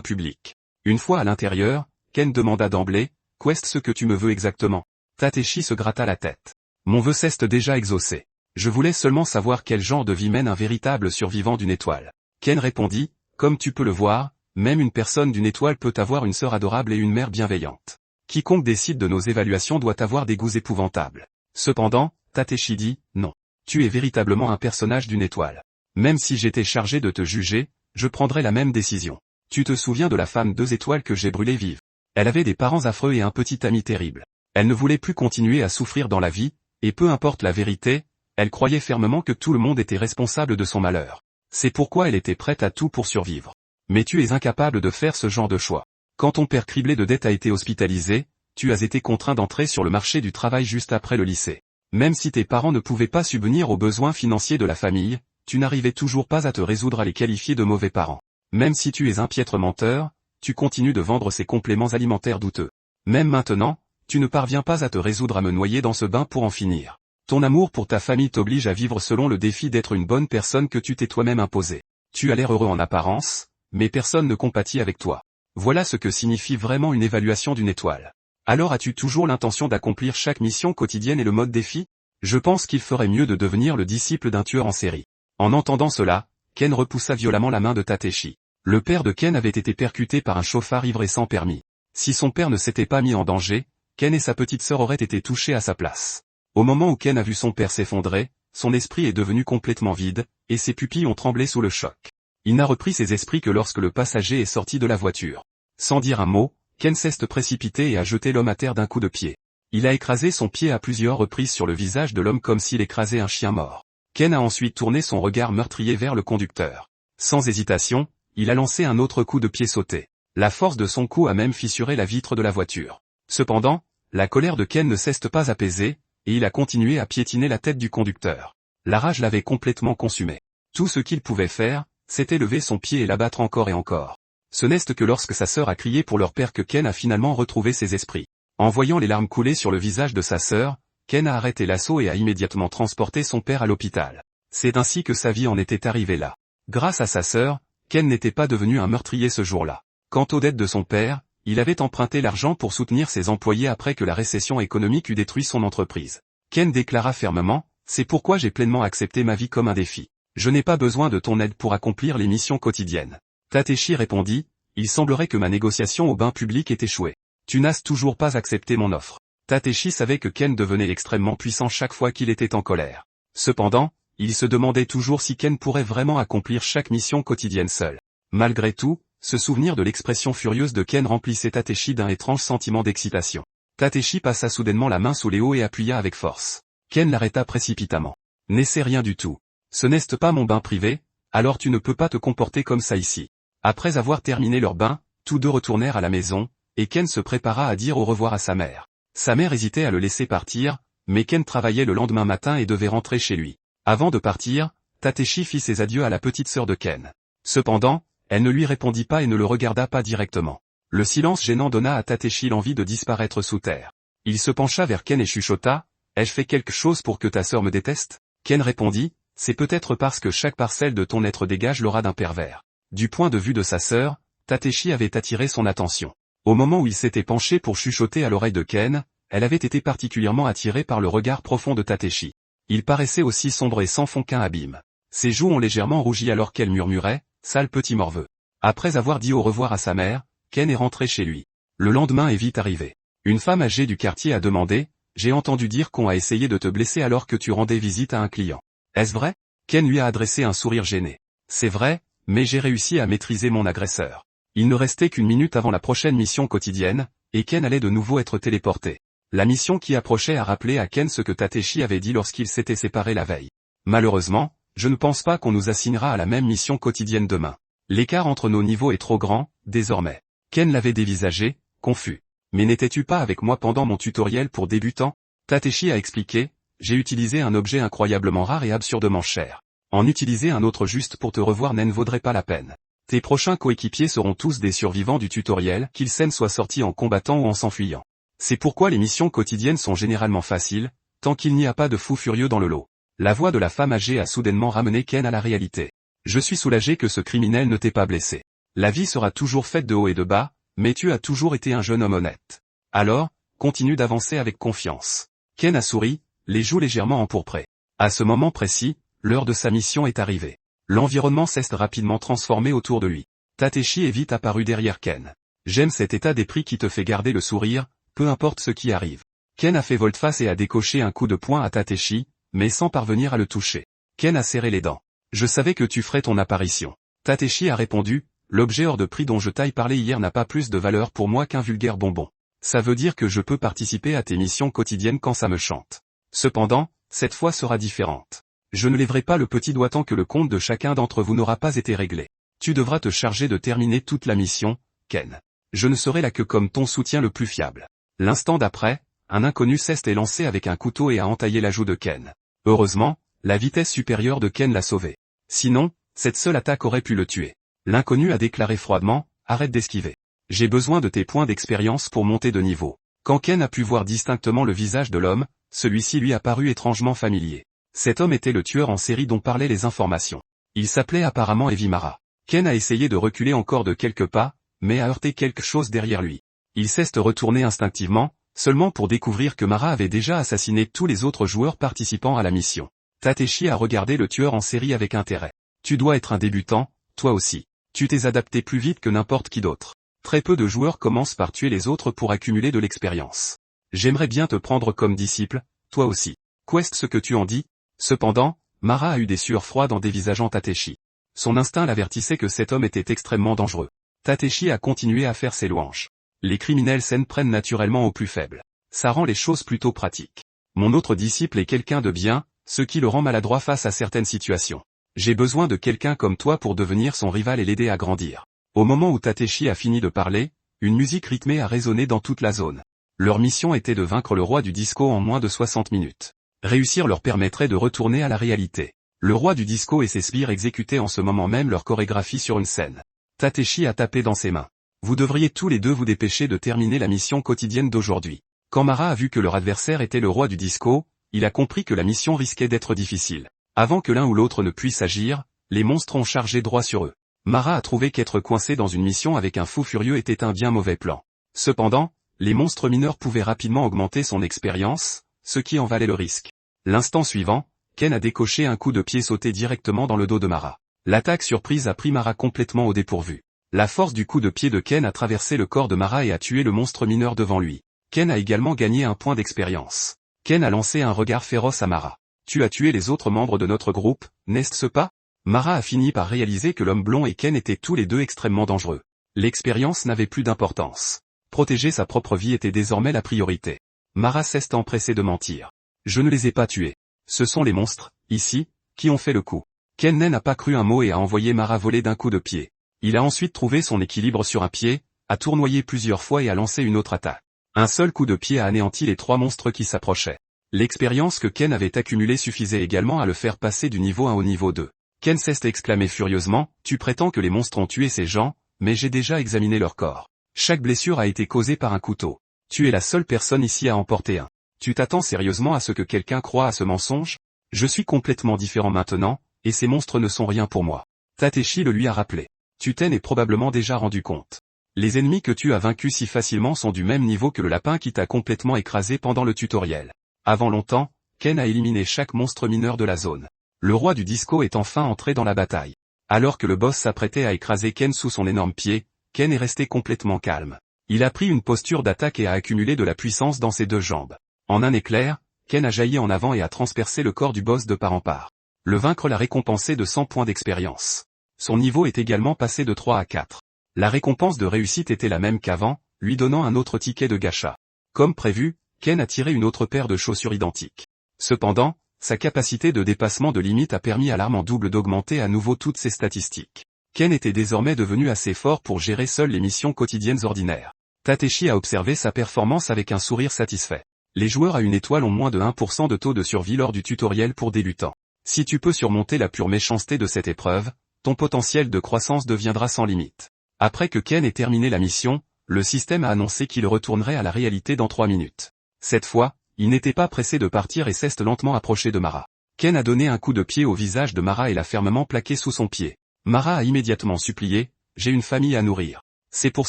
public. Une fois à l'intérieur, Ken demanda d'emblée, « Qu'est-ce ce que tu me veux exactement ?» Tateshi se gratta la tête. « Mon vœu s'est déjà exaucé. Je voulais seulement savoir quel genre de vie mène un véritable survivant d'une étoile. » Ken répondit, « Comme tu peux le voir, même une personne d'une étoile peut avoir une sœur adorable et une mère bienveillante. Quiconque décide de nos évaluations doit avoir des goûts épouvantables. » Cependant, Tateshi dit, « Non. Tu es véritablement un personnage d'une étoile. Même si j'étais chargé de te juger, je prendrais la même décision. Tu te souviens de la femme 2 étoiles que j'ai brûlée vive? Elle avait des parents affreux et un petit ami terrible. Elle ne voulait plus continuer à souffrir dans la vie, et peu importe la vérité, elle croyait fermement que tout le monde était responsable de son malheur. C'est pourquoi elle était prête à tout pour survivre. Mais tu es incapable de faire ce genre de choix. Quand ton père criblé de dettes a été hospitalisé, tu as été contraint d'entrer sur le marché du travail juste après le lycée. Même si tes parents ne pouvaient pas subvenir aux besoins financiers de la famille, tu n'arrivais toujours pas à te résoudre à les qualifier de mauvais parents. Même si tu es un piètre menteur, tu continues de vendre ces compléments alimentaires douteux. Même maintenant, tu ne parviens pas à te résoudre à me noyer dans ce bain pour en finir. Ton amour pour ta famille t'oblige à vivre selon le défi d'être une bonne personne que tu t'es toi-même imposé. Tu as l'air heureux en apparence, mais personne ne compatit avec toi. Voilà ce que signifie vraiment une évaluation d'une étoile. Alors as-tu toujours l'intention d'accomplir chaque mission quotidienne et le mode défi? Je pense qu'il ferait mieux de devenir le disciple d'un tueur en série. En entendant cela, Ken repoussa violemment la main de Tateshi. Le père de Ken avait été percuté par un chauffard ivre et sans permis. Si son père ne s'était pas mis en danger, Ken et sa petite sœur auraient été touchés à sa place. Au moment où Ken a vu son père s'effondrer, son esprit est devenu complètement vide, et ses pupilles ont tremblé sous le choc. Il n'a repris ses esprits que lorsque le passager est sorti de la voiture. Sans dire un mot, Ken s'est précipité et a jeté l'homme à terre d'un coup de pied. Il a écrasé son pied à plusieurs reprises sur le visage de l'homme comme s'il écrasait un chien mort. Ken a ensuite tourné son regard meurtrier vers le conducteur. Sans hésitation, il a lancé un autre coup de pied sauté. La force de son coup a même fissuré la vitre de la voiture. Cependant, la colère de Ken ne s'est pas apaisée, et il a continué à piétiner la tête du conducteur. La rage l'avait complètement consumé. Tout ce qu'il pouvait faire, c'était lever son pied et l'abattre encore et encore. Ce n'est que lorsque sa sœur a crié pour leur père que Ken a finalement retrouvé ses esprits. En voyant les larmes couler sur le visage de sa sœur, Ken a arrêté l'assaut et a immédiatement transporté son père à l'hôpital. C'est ainsi que sa vie en était arrivée là. Grâce à sa sœur, Ken n'était pas devenu un meurtrier ce jour-là. Quant aux dettes de son père, il avait emprunté l'argent pour soutenir ses employés après que la récession économique eut détruit son entreprise. Ken déclara fermement, « C'est pourquoi j'ai pleinement accepté ma vie comme un défi. Je n'ai pas besoin de ton aide pour accomplir les missions quotidiennes. » Tateshi répondit, « Il semblerait que ma négociation au bain public ait échoué. Tu n'as toujours pas accepté mon offre. » Tateshi savait que Ken devenait extrêmement puissant chaque fois qu'il était en colère. Cependant, il se demandait toujours si Ken pourrait vraiment accomplir chaque mission quotidienne seul. Malgré tout, ce souvenir de l'expression furieuse de Ken remplissait Tateshi d'un étrange sentiment d'excitation. Tateshi passa soudainement la main sous les hauts et appuya avec force. Ken l'arrêta précipitamment. « N'essaie rien du tout. Ce n'est pas mon bain privé, alors tu ne peux pas te comporter comme ça ici. » Après avoir terminé leur bain, tous deux retournèrent à la maison, et Ken se prépara à dire au revoir à sa mère. Sa mère hésitait à le laisser partir, mais Ken travaillait le lendemain matin et devait rentrer chez lui. Avant de partir, Tateshi fit ses adieux à la petite sœur de Ken. Cependant, elle ne lui répondit pas et ne le regarda pas directement. Le silence gênant donna à Tateshi l'envie de disparaître sous terre. Il se pencha vers Ken et chuchota, « Ai-je fait quelque chose pour que ta sœur me déteste ?» Ken répondit, « C'est peut-être parce que chaque parcelle de ton être dégage l'aura d'un pervers. » Du point de vue de sa sœur, Tateshi avait attiré son attention. Au moment où il s'était penché pour chuchoter à l'oreille de Ken, elle avait été particulièrement attirée par le regard profond de Tateshi. Il paraissait aussi sombre et sans fond qu'un abîme. Ses joues ont légèrement rougi alors qu'elle murmurait, « Sale petit morveux. » Après avoir dit au revoir à sa mère, Ken est rentré chez lui. Le lendemain est vite arrivé. Une femme âgée du quartier a demandé, « J'ai entendu dire qu'on a essayé de te blesser alors que tu rendais visite à un client. Est-ce vrai ?» Ken lui a adressé un sourire gêné. « C'est vrai, mais j'ai réussi à maîtriser mon agresseur. » Il ne restait qu'une minute avant la prochaine mission quotidienne, et Ken allait de nouveau être téléporté. La mission qui approchait a rappelé à Ken ce que Tateshi avait dit lorsqu'ils s'étaient séparés la veille. « Malheureusement, je ne pense pas qu'on nous assignera à la même mission quotidienne demain. L'écart entre nos niveaux est trop grand, désormais. » Ken l'avait dévisagé, confus. « Mais n'étais-tu pas avec moi pendant mon tutoriel pour débutants ?» Tateshi a expliqué, « J'ai utilisé un objet incroyablement rare et absurdement cher. En utiliser un autre juste pour te revoir ne vaudrait pas la peine. Tes prochains coéquipiers seront tous des survivants du tutoriel, qu'ils s'en soient sortis en combattant ou en s'enfuyant. C'est pourquoi les missions quotidiennes sont généralement faciles, tant qu'il n'y a pas de fous furieux dans le lot. La voix de la femme âgée a soudainement ramené Ken à la réalité. Je suis soulagé que ce criminel ne t'ait pas blessé. La vie sera toujours faite de haut et de bas, mais tu as toujours été un jeune homme honnête. Alors, continue d'avancer avec confiance. Ken a souri, les joues légèrement empourprées. À ce moment précis, l'heure de sa mission est arrivée. L'environnement s'est rapidement transformé autour de lui. Tateshi est vite apparu derrière Ken. J'aime cet état d'esprit qui te fait garder le sourire, peu importe ce qui arrive. Ken a fait volte-face et a décoché un coup de poing à Tateshi, mais sans parvenir à le toucher. Ken a serré les dents. Je savais que tu ferais ton apparition. Tateshi a répondu, l'objet hors de prix dont je t'ai parlé hier n'a pas plus de valeur pour moi qu'un vulgaire bonbon. Ça veut dire que je peux participer à tes missions quotidiennes quand ça me chante. Cependant, cette fois sera différente. Je ne lèverai pas le petit doigt tant que le compte de chacun d'entre vous n'aura pas été réglé. Tu devras te charger de terminer toute la mission, Ken. Je ne serai là que comme ton soutien le plus fiable. L'instant d'après, un inconnu s'est lancé avec un couteau et a entaillé la joue de Ken. Heureusement, la vitesse supérieure de Ken l'a sauvé. Sinon, cette seule attaque aurait pu le tuer. L'inconnu a déclaré froidement, arrête d'esquiver. J'ai besoin de tes points d'expérience pour monter de niveau. Quand Ken a pu voir distinctement le visage de l'homme, celui-ci lui a paru étrangement familier. Cet homme était le tueur en série dont parlaient les informations. Il s'appelait apparemment Evimara. Ken a essayé de reculer encore de quelques pas, mais a heurté quelque chose derrière lui. Il s'est retourné instinctivement, seulement pour découvrir que Mara avait déjà assassiné tous les autres joueurs participant à la mission. Tateshi a regardé le tueur en série avec intérêt. Tu dois être un débutant, toi aussi. Tu t'es adapté plus vite que n'importe qui d'autre. Très peu de joueurs commencent par tuer les autres pour accumuler de l'expérience. J'aimerais bien te prendre comme disciple, toi aussi. Qu'est-ce ce que tu en dis? Cependant, Mara a eu des sueurs froides en dévisageant Tateshi. Son instinct l'avertissait que cet homme était extrêmement dangereux. Tateshi a continué à faire ses louanges. Les criminels s'en prennent naturellement aux plus faibles. Ça rend les choses plutôt pratiques. Mon autre disciple est quelqu'un de bien, ce qui le rend maladroit face à certaines situations. J'ai besoin de quelqu'un comme toi pour devenir son rival et l'aider à grandir. Au moment où Tateshi a fini de parler, une musique rythmée a résonné dans toute la zone. Leur mission était de vaincre le roi du disco en moins de 60 minutes. Réussir leur permettrait de retourner à la réalité. Le roi du disco et ses sbires exécutaient en ce moment même leur chorégraphie sur une scène. Tateshi a tapé dans ses mains. Vous devriez tous les deux vous dépêcher de terminer la mission quotidienne d'aujourd'hui. Quand Mara a vu que leur adversaire était le roi du disco, il a compris que la mission risquait d'être difficile. Avant que l'un ou l'autre ne puisse agir, les monstres ont chargé droit sur eux. Mara a trouvé qu'être coincé dans une mission avec un fou furieux était un bien mauvais plan. Cependant, les monstres mineurs pouvaient rapidement augmenter son expérience, ce qui en valait le risque. L'instant suivant, Ken a décoché un coup de pied sauté directement dans le dos de Mara. L'attaque surprise a pris Mara complètement au dépourvu. La force du coup de pied de Ken a traversé le corps de Mara et a tué le monstre mineur devant lui. Ken a également gagné un point d'expérience. Ken a lancé un regard féroce à Mara. Tu as tué les autres membres de notre groupe, n'est-ce pas? Mara a fini par réaliser que l'homme blond et Ken étaient tous les deux extrêmement dangereux. L'expérience n'avait plus d'importance. Protéger sa propre vie était désormais la priorité. Mara s'est empressée de mentir. Je ne les ai pas tués. Ce sont les monstres, ici, qui ont fait le coup. Ken n'a pas cru un mot et a envoyé Mara voler d'un coup de pied. Il a ensuite trouvé son équilibre sur un pied, a tournoyé plusieurs fois et a lancé une autre attaque. Un seul coup de pied a anéanti les trois monstres qui s'approchaient. L'expérience que Ken avait accumulée suffisait également à le faire passer du niveau 1 au niveau 2. Ken s'est exclamé furieusement, tu prétends que les monstres ont tué ces gens, mais j'ai déjà examiné leur corps. Chaque blessure a été causée par un couteau. Tu es la seule personne ici à en porter un. Tu t'attends sérieusement à ce que quelqu'un croie à ce mensonge? Je suis complètement différent maintenant, et ces monstres ne sont rien pour moi. Tateshi le lui a rappelé. Tu t'en es probablement déjà rendu compte. Les ennemis que tu as vaincus si facilement sont du même niveau que le lapin qui t'a complètement écrasé pendant le tutoriel. Avant longtemps, Ken a éliminé chaque monstre mineur de la zone. Le roi du disco est enfin entré dans la bataille. Alors que le boss s'apprêtait à écraser Ken sous son énorme pied, Ken est resté complètement calme. Il a pris une posture d'attaque et a accumulé de la puissance dans ses deux jambes. En un éclair, Ken a jailli en avant et a transpercé le corps du boss de part en part. Le vaincre l'a récompensé de 100 points d'expérience. Son niveau est également passé de 3 à 4. La récompense de réussite était la même qu'avant, lui donnant un autre ticket de gacha. Comme prévu, Ken a tiré une autre paire de chaussures identiques. Cependant, sa capacité de dépassement de limite a permis à l'arme en double d'augmenter à nouveau toutes ses statistiques. Ken était désormais devenu assez fort pour gérer seul les missions quotidiennes ordinaires. Tateshi a observé sa performance avec un sourire satisfait. Les joueurs à une étoile ont moins de 1% de taux de survie lors du tutoriel pour débutants. Si tu peux surmonter la pure méchanceté de cette épreuve, ton potentiel de croissance deviendra sans limite. Après que Ken ait terminé la mission, le système a annoncé qu'il retournerait à la réalité dans 3 minutes. Cette fois, il n'était pas pressé de partir et s'est lentement approché de Mara. Ken a donné un coup de pied au visage de Mara et l'a fermement plaqué sous son pied. Mara a immédiatement supplié, « J'ai une famille à nourrir. C'est pour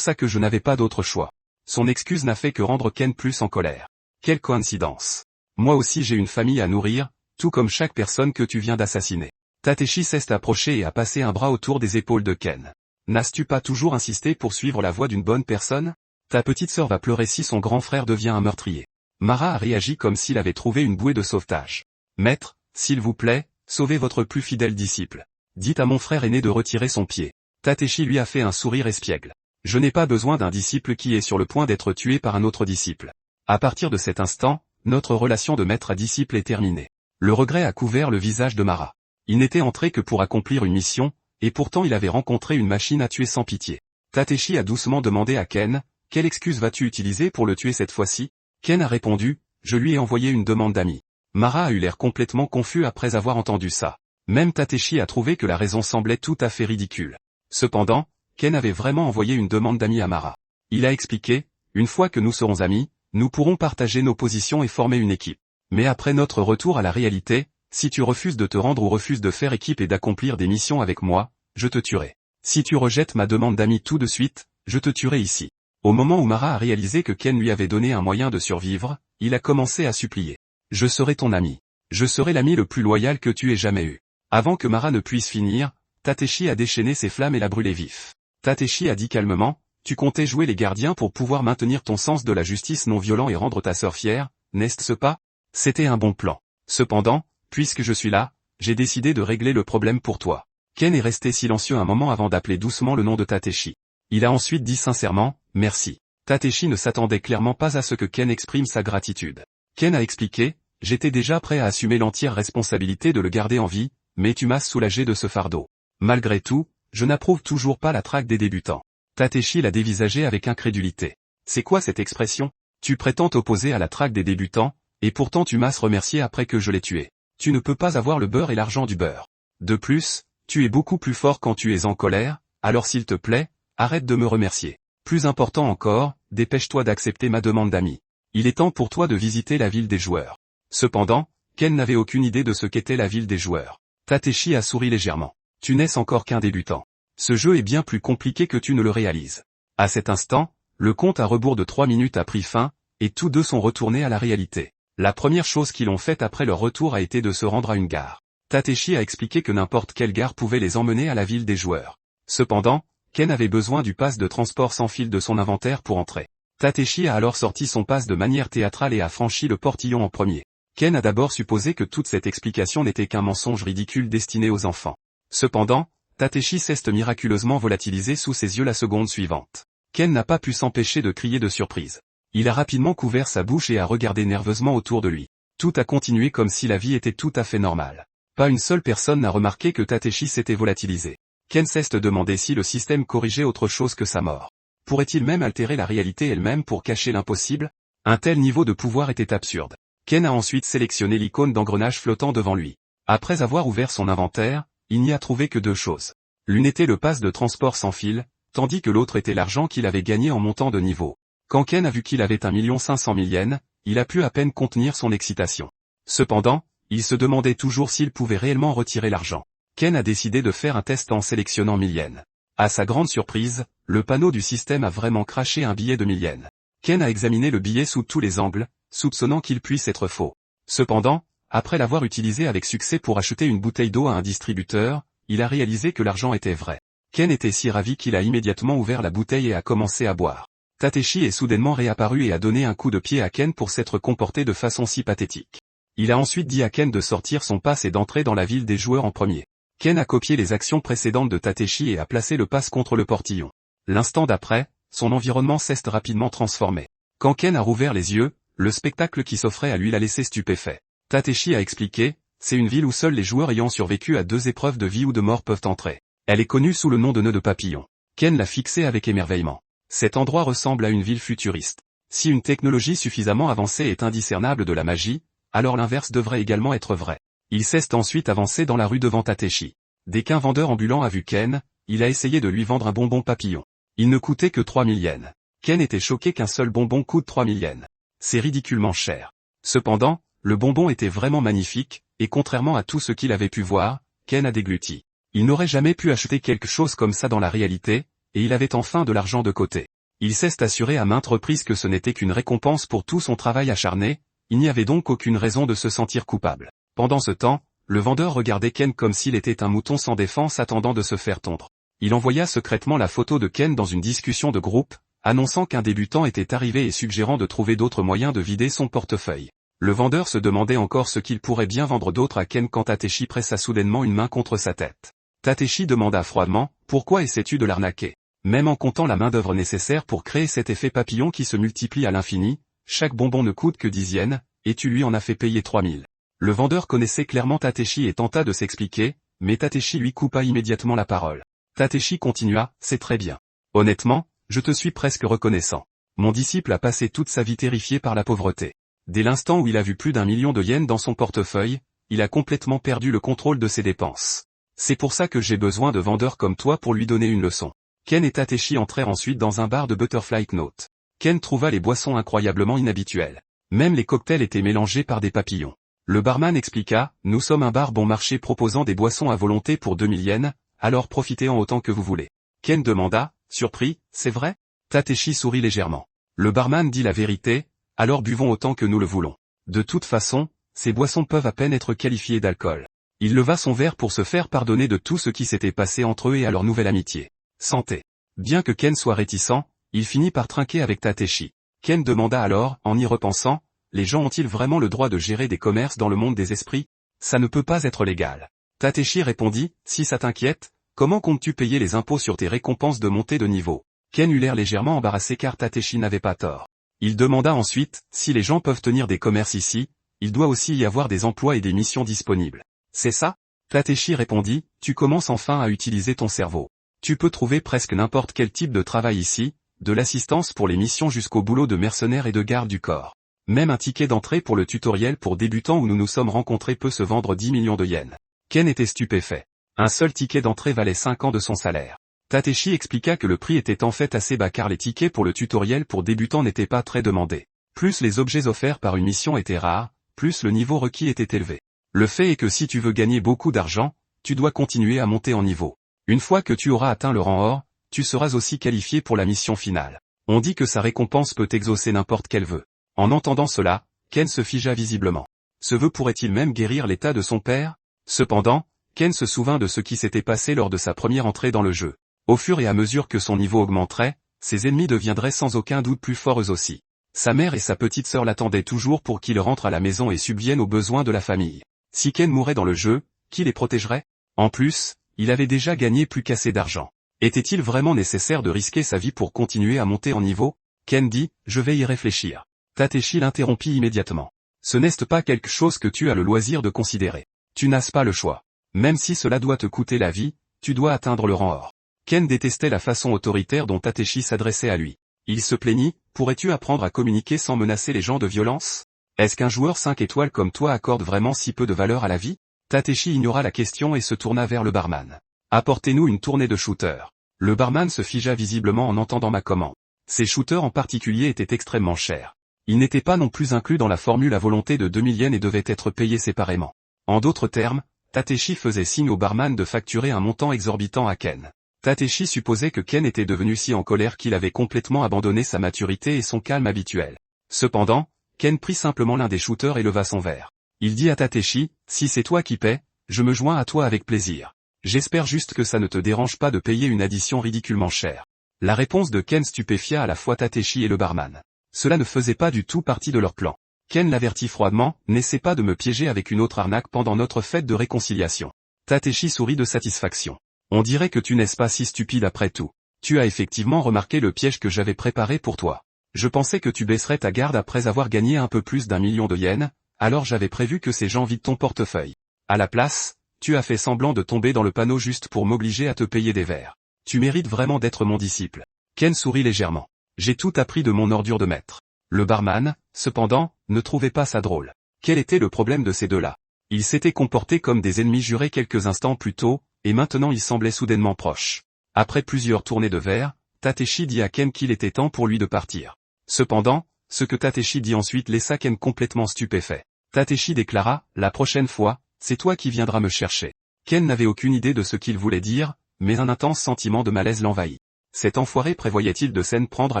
ça que je n'avais pas d'autre choix. » Son excuse n'a fait que rendre Ken plus en colère. Quelle coïncidence. Moi aussi j'ai une famille à nourrir, tout comme chaque personne que tu viens d'assassiner. Tateshi s'est approché et a passé un bras autour des épaules de Ken. N'as-tu pas toujours insisté pour suivre la voie d'une bonne personne? Ta petite sœur va pleurer si son grand frère devient un meurtrier. Mara a réagi comme s'il avait trouvé une bouée de sauvetage. Maître, s'il vous plaît, sauvez votre plus fidèle disciple. Dites à mon frère aîné de retirer son pied. Tateshi lui a fait un sourire espiègle. Je n'ai pas besoin d'un disciple qui est sur le point d'être tué par un autre disciple. À partir de cet instant, notre relation de maître à disciple est terminée. Le regret a couvert le visage de Mara. Il n'était entré que pour accomplir une mission, et pourtant il avait rencontré une machine à tuer sans pitié. Tateshi a doucement demandé à Ken, « Quelle excuse vas-tu utiliser pour le tuer cette fois-ci ?» Ken a répondu, « Je lui ai envoyé une demande d'amis. » Mara a eu l'air complètement confus après avoir entendu ça. Même Tateshi a trouvé que la raison semblait tout à fait ridicule. Cependant, Ken avait vraiment envoyé une demande d'amis à Mara. Il a expliqué, « Une fois que nous serons amis, nous pourrons partager nos positions et former une équipe. Mais après notre retour à la réalité, si tu refuses de te rendre ou refuses de faire équipe et d'accomplir des missions avec moi, je te tuerai. Si tu rejettes ma demande d'amis tout de suite, je te tuerai ici. » Au moment où Mara a réalisé que Ken lui avait donné un moyen de survivre, il a commencé à supplier. « Je serai ton ami. Je serai l'ami le plus loyal que tu aies jamais eu. » Avant que Mara ne puisse finir, Tateshi a déchaîné ses flammes et l'a brûlé vif. Tateshi a dit calmement, « Tu comptais jouer les gardiens pour pouvoir maintenir ton sens de la justice non violent et rendre ta sœur fière, n'est-ce pas? C'était un bon plan. Cependant, puisque je suis là, j'ai décidé de régler le problème pour toi. » Ken est resté silencieux un moment avant d'appeler doucement le nom de Tateshi. Il a ensuite dit sincèrement, « Merci. » Tateshi ne s'attendait clairement pas à ce que Ken exprime sa gratitude. Ken a expliqué, « J'étais déjà prêt à assumer l'entière responsabilité de le garder en vie, mais tu m'as soulagé de ce fardeau. Malgré tout, je n'approuve toujours pas la traque des débutants. » Tateshi l'a dévisagé avec incrédulité. « C'est quoi cette expression? Tu prétends t'opposer à la traque des débutants, et pourtant tu m'as remercié après que je l'ai tué. Tu ne peux pas avoir le beurre et l'argent du beurre. De plus, tu es beaucoup plus fort quand tu es en colère, alors s'il te plaît, arrête de me remercier. Plus important encore, dépêche-toi d'accepter ma demande d'amis. Il est temps pour toi de visiter la ville des joueurs. » Cependant, Ken n'avait aucune idée de ce qu'était la ville des joueurs. Tateshi a souri légèrement. « Tu n'es encore qu'un débutant. Ce jeu est bien plus compliqué que tu ne le réalises. » À cet instant, le compte à rebours de 3 minutes a pris fin, et tous deux sont retournés à la réalité. La première chose qu'ils ont faite après leur retour a été de se rendre à une gare. Tateshi a expliqué que n'importe quelle gare pouvait les emmener à la ville des joueurs. Cependant, Ken avait besoin du pass de transport sans fil de son inventaire pour entrer. Tateshi a alors sorti son pass de manière théâtrale et a franchi le portillon en premier. Ken a d'abord supposé que toute cette explication n'était qu'un mensonge ridicule destiné aux enfants. Cependant, Tateshi s'est miraculeusement volatilisé sous ses yeux la seconde suivante. Ken n'a pas pu s'empêcher de crier de surprise. Il a rapidement couvert sa bouche et a regardé nerveusement autour de lui. Tout a continué comme si la vie était tout à fait normale. Pas une seule personne n'a remarqué que Tateshi s'était volatilisé. Ken s'est demandé si le système corrigeait autre chose que sa mort. Pourrait-il même altérer la réalité elle-même pour cacher l'impossible? Un tel niveau de pouvoir était absurde. Ken a ensuite sélectionné l'icône d'engrenage flottant devant lui. Après avoir ouvert son inventaire, il n'y a trouvé que deux choses. L'une était le pass de transport sans fil, tandis que l'autre était l'argent qu'il avait gagné en montant de niveau. Quand Ken a vu qu'il avait 1 500 000 yens, il a pu à peine contenir son excitation. Cependant, il se demandait toujours s'il pouvait réellement retirer l'argent. Ken a décidé de faire un test en sélectionnant 1000 yens. À sa grande surprise, le panneau du système a vraiment craché un billet de 1000 yens. Ken a examiné le billet sous tous les angles, soupçonnant qu'il puisse être faux. Cependant, après l'avoir utilisé avec succès pour acheter une bouteille d'eau à un distributeur, il a réalisé que l'argent était vrai. Ken était si ravi qu'il a immédiatement ouvert la bouteille et a commencé à boire. Tateshi est soudainement réapparu et a donné un coup de pied à Ken pour s'être comporté de façon si pathétique. Il a ensuite dit à Ken de sortir son pass et d'entrer dans la ville des joueurs en premier. Ken a copié les actions précédentes de Tateshi et a placé le pass contre le portillon. L'instant d'après, son environnement s'est rapidement transformé. Quand Ken a rouvert les yeux, le spectacle qui s'offrait à lui l'a laissé stupéfait. Tateshi a expliqué, c'est une ville où seuls les joueurs ayant survécu à 2 épreuves de vie ou de mort peuvent entrer. Elle est connue sous le nom de nœud de papillon. Ken l'a fixé avec émerveillement. Cet endroit ressemble à une ville futuriste. Si une technologie suffisamment avancée est indiscernable de la magie, alors l'inverse devrait également être vrai. Il s'est ensuite avancé dans la rue devant Tateshi. Dès qu'un vendeur ambulant a vu Ken, il a essayé de lui vendre un bonbon papillon. Il ne coûtait que 3000 yens. Ken était choqué qu'un seul bonbon coûte 3000 yens. C'est ridiculement cher. Cependant, Le bonbon était vraiment magnifique, et contrairement à tout ce qu'il avait pu voir, Ken a dégluti. Il n'aurait jamais pu acheter quelque chose comme ça dans la réalité, et il avait enfin de l'argent de côté. Il s'est assuré à maintes reprises que ce n'était qu'une récompense pour tout son travail acharné, il n'y avait donc aucune raison de se sentir coupable. Pendant ce temps, le vendeur regardait Ken comme s'il était un mouton sans défense attendant de se faire tondre. Il envoya secrètement la photo de Ken dans une discussion de groupe, annonçant qu'un débutant était arrivé et suggérant de trouver d'autres moyens de vider son portefeuille. Le vendeur se demandait encore ce qu'il pourrait bien vendre d'autre à Ken quand Tateshi pressa soudainement une main contre sa tête. Tateshi demanda froidement, « Pourquoi essaies-tu de l'arnaquer ?» Même en comptant la main-d'œuvre nécessaire pour créer cet effet papillon qui se multiplie à l'infini, chaque bonbon ne coûte que 10 yens, et tu lui en as fait payer 3000. Le vendeur connaissait clairement Tateshi et tenta de s'expliquer, mais Tateshi lui coupa immédiatement la parole. Tateshi continua, « C'est très bien. Honnêtement, je te suis presque reconnaissant. Mon disciple a passé toute sa vie terrifié par la pauvreté. Dès l'instant où il a vu plus d'1 million de yens dans son portefeuille, il a complètement perdu le contrôle de ses dépenses. C'est pour ça que j'ai besoin de vendeurs comme toi pour lui donner une leçon. » Ken et Tateshi entrèrent ensuite dans un bar de Butterfly Note. Ken trouva les boissons incroyablement inhabituelles. Même les cocktails étaient mélangés par des papillons. Le barman expliqua, « Nous sommes un bar bon marché proposant des boissons à volonté pour 2000 yens, alors profitez-en autant que vous voulez. » Ken demanda, surpris, « C'est vrai ?» Tateshi sourit légèrement. Le barman dit la vérité, « Alors buvons autant que nous le voulons. De toute façon, ces boissons peuvent à peine être qualifiées d'alcool. » Il leva son verre pour se faire pardonner de tout ce qui s'était passé entre eux et à leur nouvelle amitié. Santé. Bien que Ken soit réticent, il finit par trinquer avec Tateshi. Ken demanda alors, en y repensant, « Les gens ont-ils vraiment le droit de gérer des commerces dans le monde des esprits? Ça ne peut pas être légal. » Tateshi répondit, « Si ça t'inquiète, comment comptes-tu payer les impôts sur tes récompenses de montée de niveau ?» Ken eut l'air légèrement embarrassé car Tateshi n'avait pas tort. Il demanda ensuite, « Si les gens peuvent tenir des commerces ici, il doit aussi y avoir des emplois et des missions disponibles. C'est ça ?» Tateshi répondit, « Tu commences enfin à utiliser ton cerveau. Tu peux trouver presque n'importe quel type de travail ici, de l'assistance pour les missions jusqu'au boulot de mercenaire et de garde du corps. Même un ticket d'entrée pour le tutoriel pour débutants où nous nous sommes rencontrés peut se vendre 10 millions de yens. » Ken était stupéfait. Un seul ticket d'entrée valait 5 ans de son salaire. Tateshi expliqua que le prix était en fait assez bas car les tickets pour le tutoriel pour débutants n'étaient pas très demandés. Plus les objets offerts par une mission étaient rares, plus le niveau requis était élevé. Le fait est que si tu veux gagner beaucoup d'argent, tu dois continuer à monter en niveau. Une fois que tu auras atteint le rang or, tu seras aussi qualifié pour la mission finale. On dit que sa récompense peut exaucer n'importe quel vœu. En entendant cela, Ken se figea visiblement. Ce vœu pourrait-il même guérir l'état de son père? Cependant, Ken se souvint de ce qui s'était passé lors de sa première entrée dans le jeu. Au fur et à mesure que son niveau augmenterait, ses ennemis deviendraient sans aucun doute plus forts eux aussi. Sa mère et sa petite sœur l'attendaient toujours pour qu'il rentre à la maison et subvienne aux besoins de la famille. Si Ken mourait dans le jeu, qui les protégerait? En plus, il avait déjà gagné plus qu'assez d'argent. Était-il vraiment nécessaire de risquer sa vie pour continuer à monter en niveau? Ken dit, « Je vais y réfléchir. » Tateshi l'interrompit immédiatement. « Ce n'est pas quelque chose que tu as le loisir de considérer. Tu n'as pas le choix. Même si cela doit te coûter la vie, tu dois atteindre le rang or. » Ken détestait la façon autoritaire dont Tateshi s'adressait à lui. Il se plaignit, « Pourrais-tu apprendre à communiquer sans menacer les gens de violence? Est-ce qu'un joueur 5 étoiles comme toi accorde vraiment si peu de valeur à la vie ?» Tateshi ignora la question et se tourna vers le barman. « Apportez-nous une tournée de shooters. » Le barman se figea visiblement en entendant ma commande. Ces shooters en particulier étaient extrêmement chers. Ils n'étaient pas non plus inclus dans la formule à volonté de 2000 yens et devaient être payés séparément. En d'autres termes, Tateshi faisait signe au barman de facturer un montant exorbitant à Ken. Tateshi supposait que Ken était devenu si en colère qu'il avait complètement abandonné sa maturité et son calme habituel. Cependant, Ken prit simplement l'un des shooters et leva son verre. Il dit à Tateshi, « Si c'est toi qui paies, je me joins à toi avec plaisir. J'espère juste que ça ne te dérange pas de payer une addition ridiculement chère. » La réponse de Ken stupéfia à la fois Tateshi et le barman. Cela ne faisait pas du tout partie de leur plan. Ken l'avertit froidement, « N'essaie pas de me piéger avec une autre arnaque pendant notre fête de réconciliation. » Tateshi sourit de satisfaction. « On dirait que tu n'es pas si stupide après tout. Tu as effectivement remarqué le piège que j'avais préparé pour toi. Je pensais que tu baisserais ta garde après avoir gagné un peu plus d'1 million de yens, alors j'avais prévu que ces gens vident ton portefeuille. À la place, tu as fait semblant de tomber dans le panneau juste pour m'obliger à te payer des verres. Tu mérites vraiment d'être mon disciple. » Ken sourit légèrement. « J'ai tout appris de mon ordure de maître. » Le barman, cependant, ne trouvait pas ça drôle. Quel était le problème de ces deux-là? Ils s'étaient comportés comme des ennemis jurés quelques instants plus tôt, et maintenant ils semblaient soudainement proches. Après plusieurs tournées de verre, Tateshi dit à Ken qu'il était temps pour lui de partir. Cependant, ce que Tateshi dit ensuite laissa Ken complètement stupéfait. Tateshi déclara, la prochaine fois, c'est toi qui viendras me chercher. Ken n'avait aucune idée de ce qu'il voulait dire, mais un intense sentiment de malaise l'envahit. Cet enfoiré prévoyait-il de s'en prendre à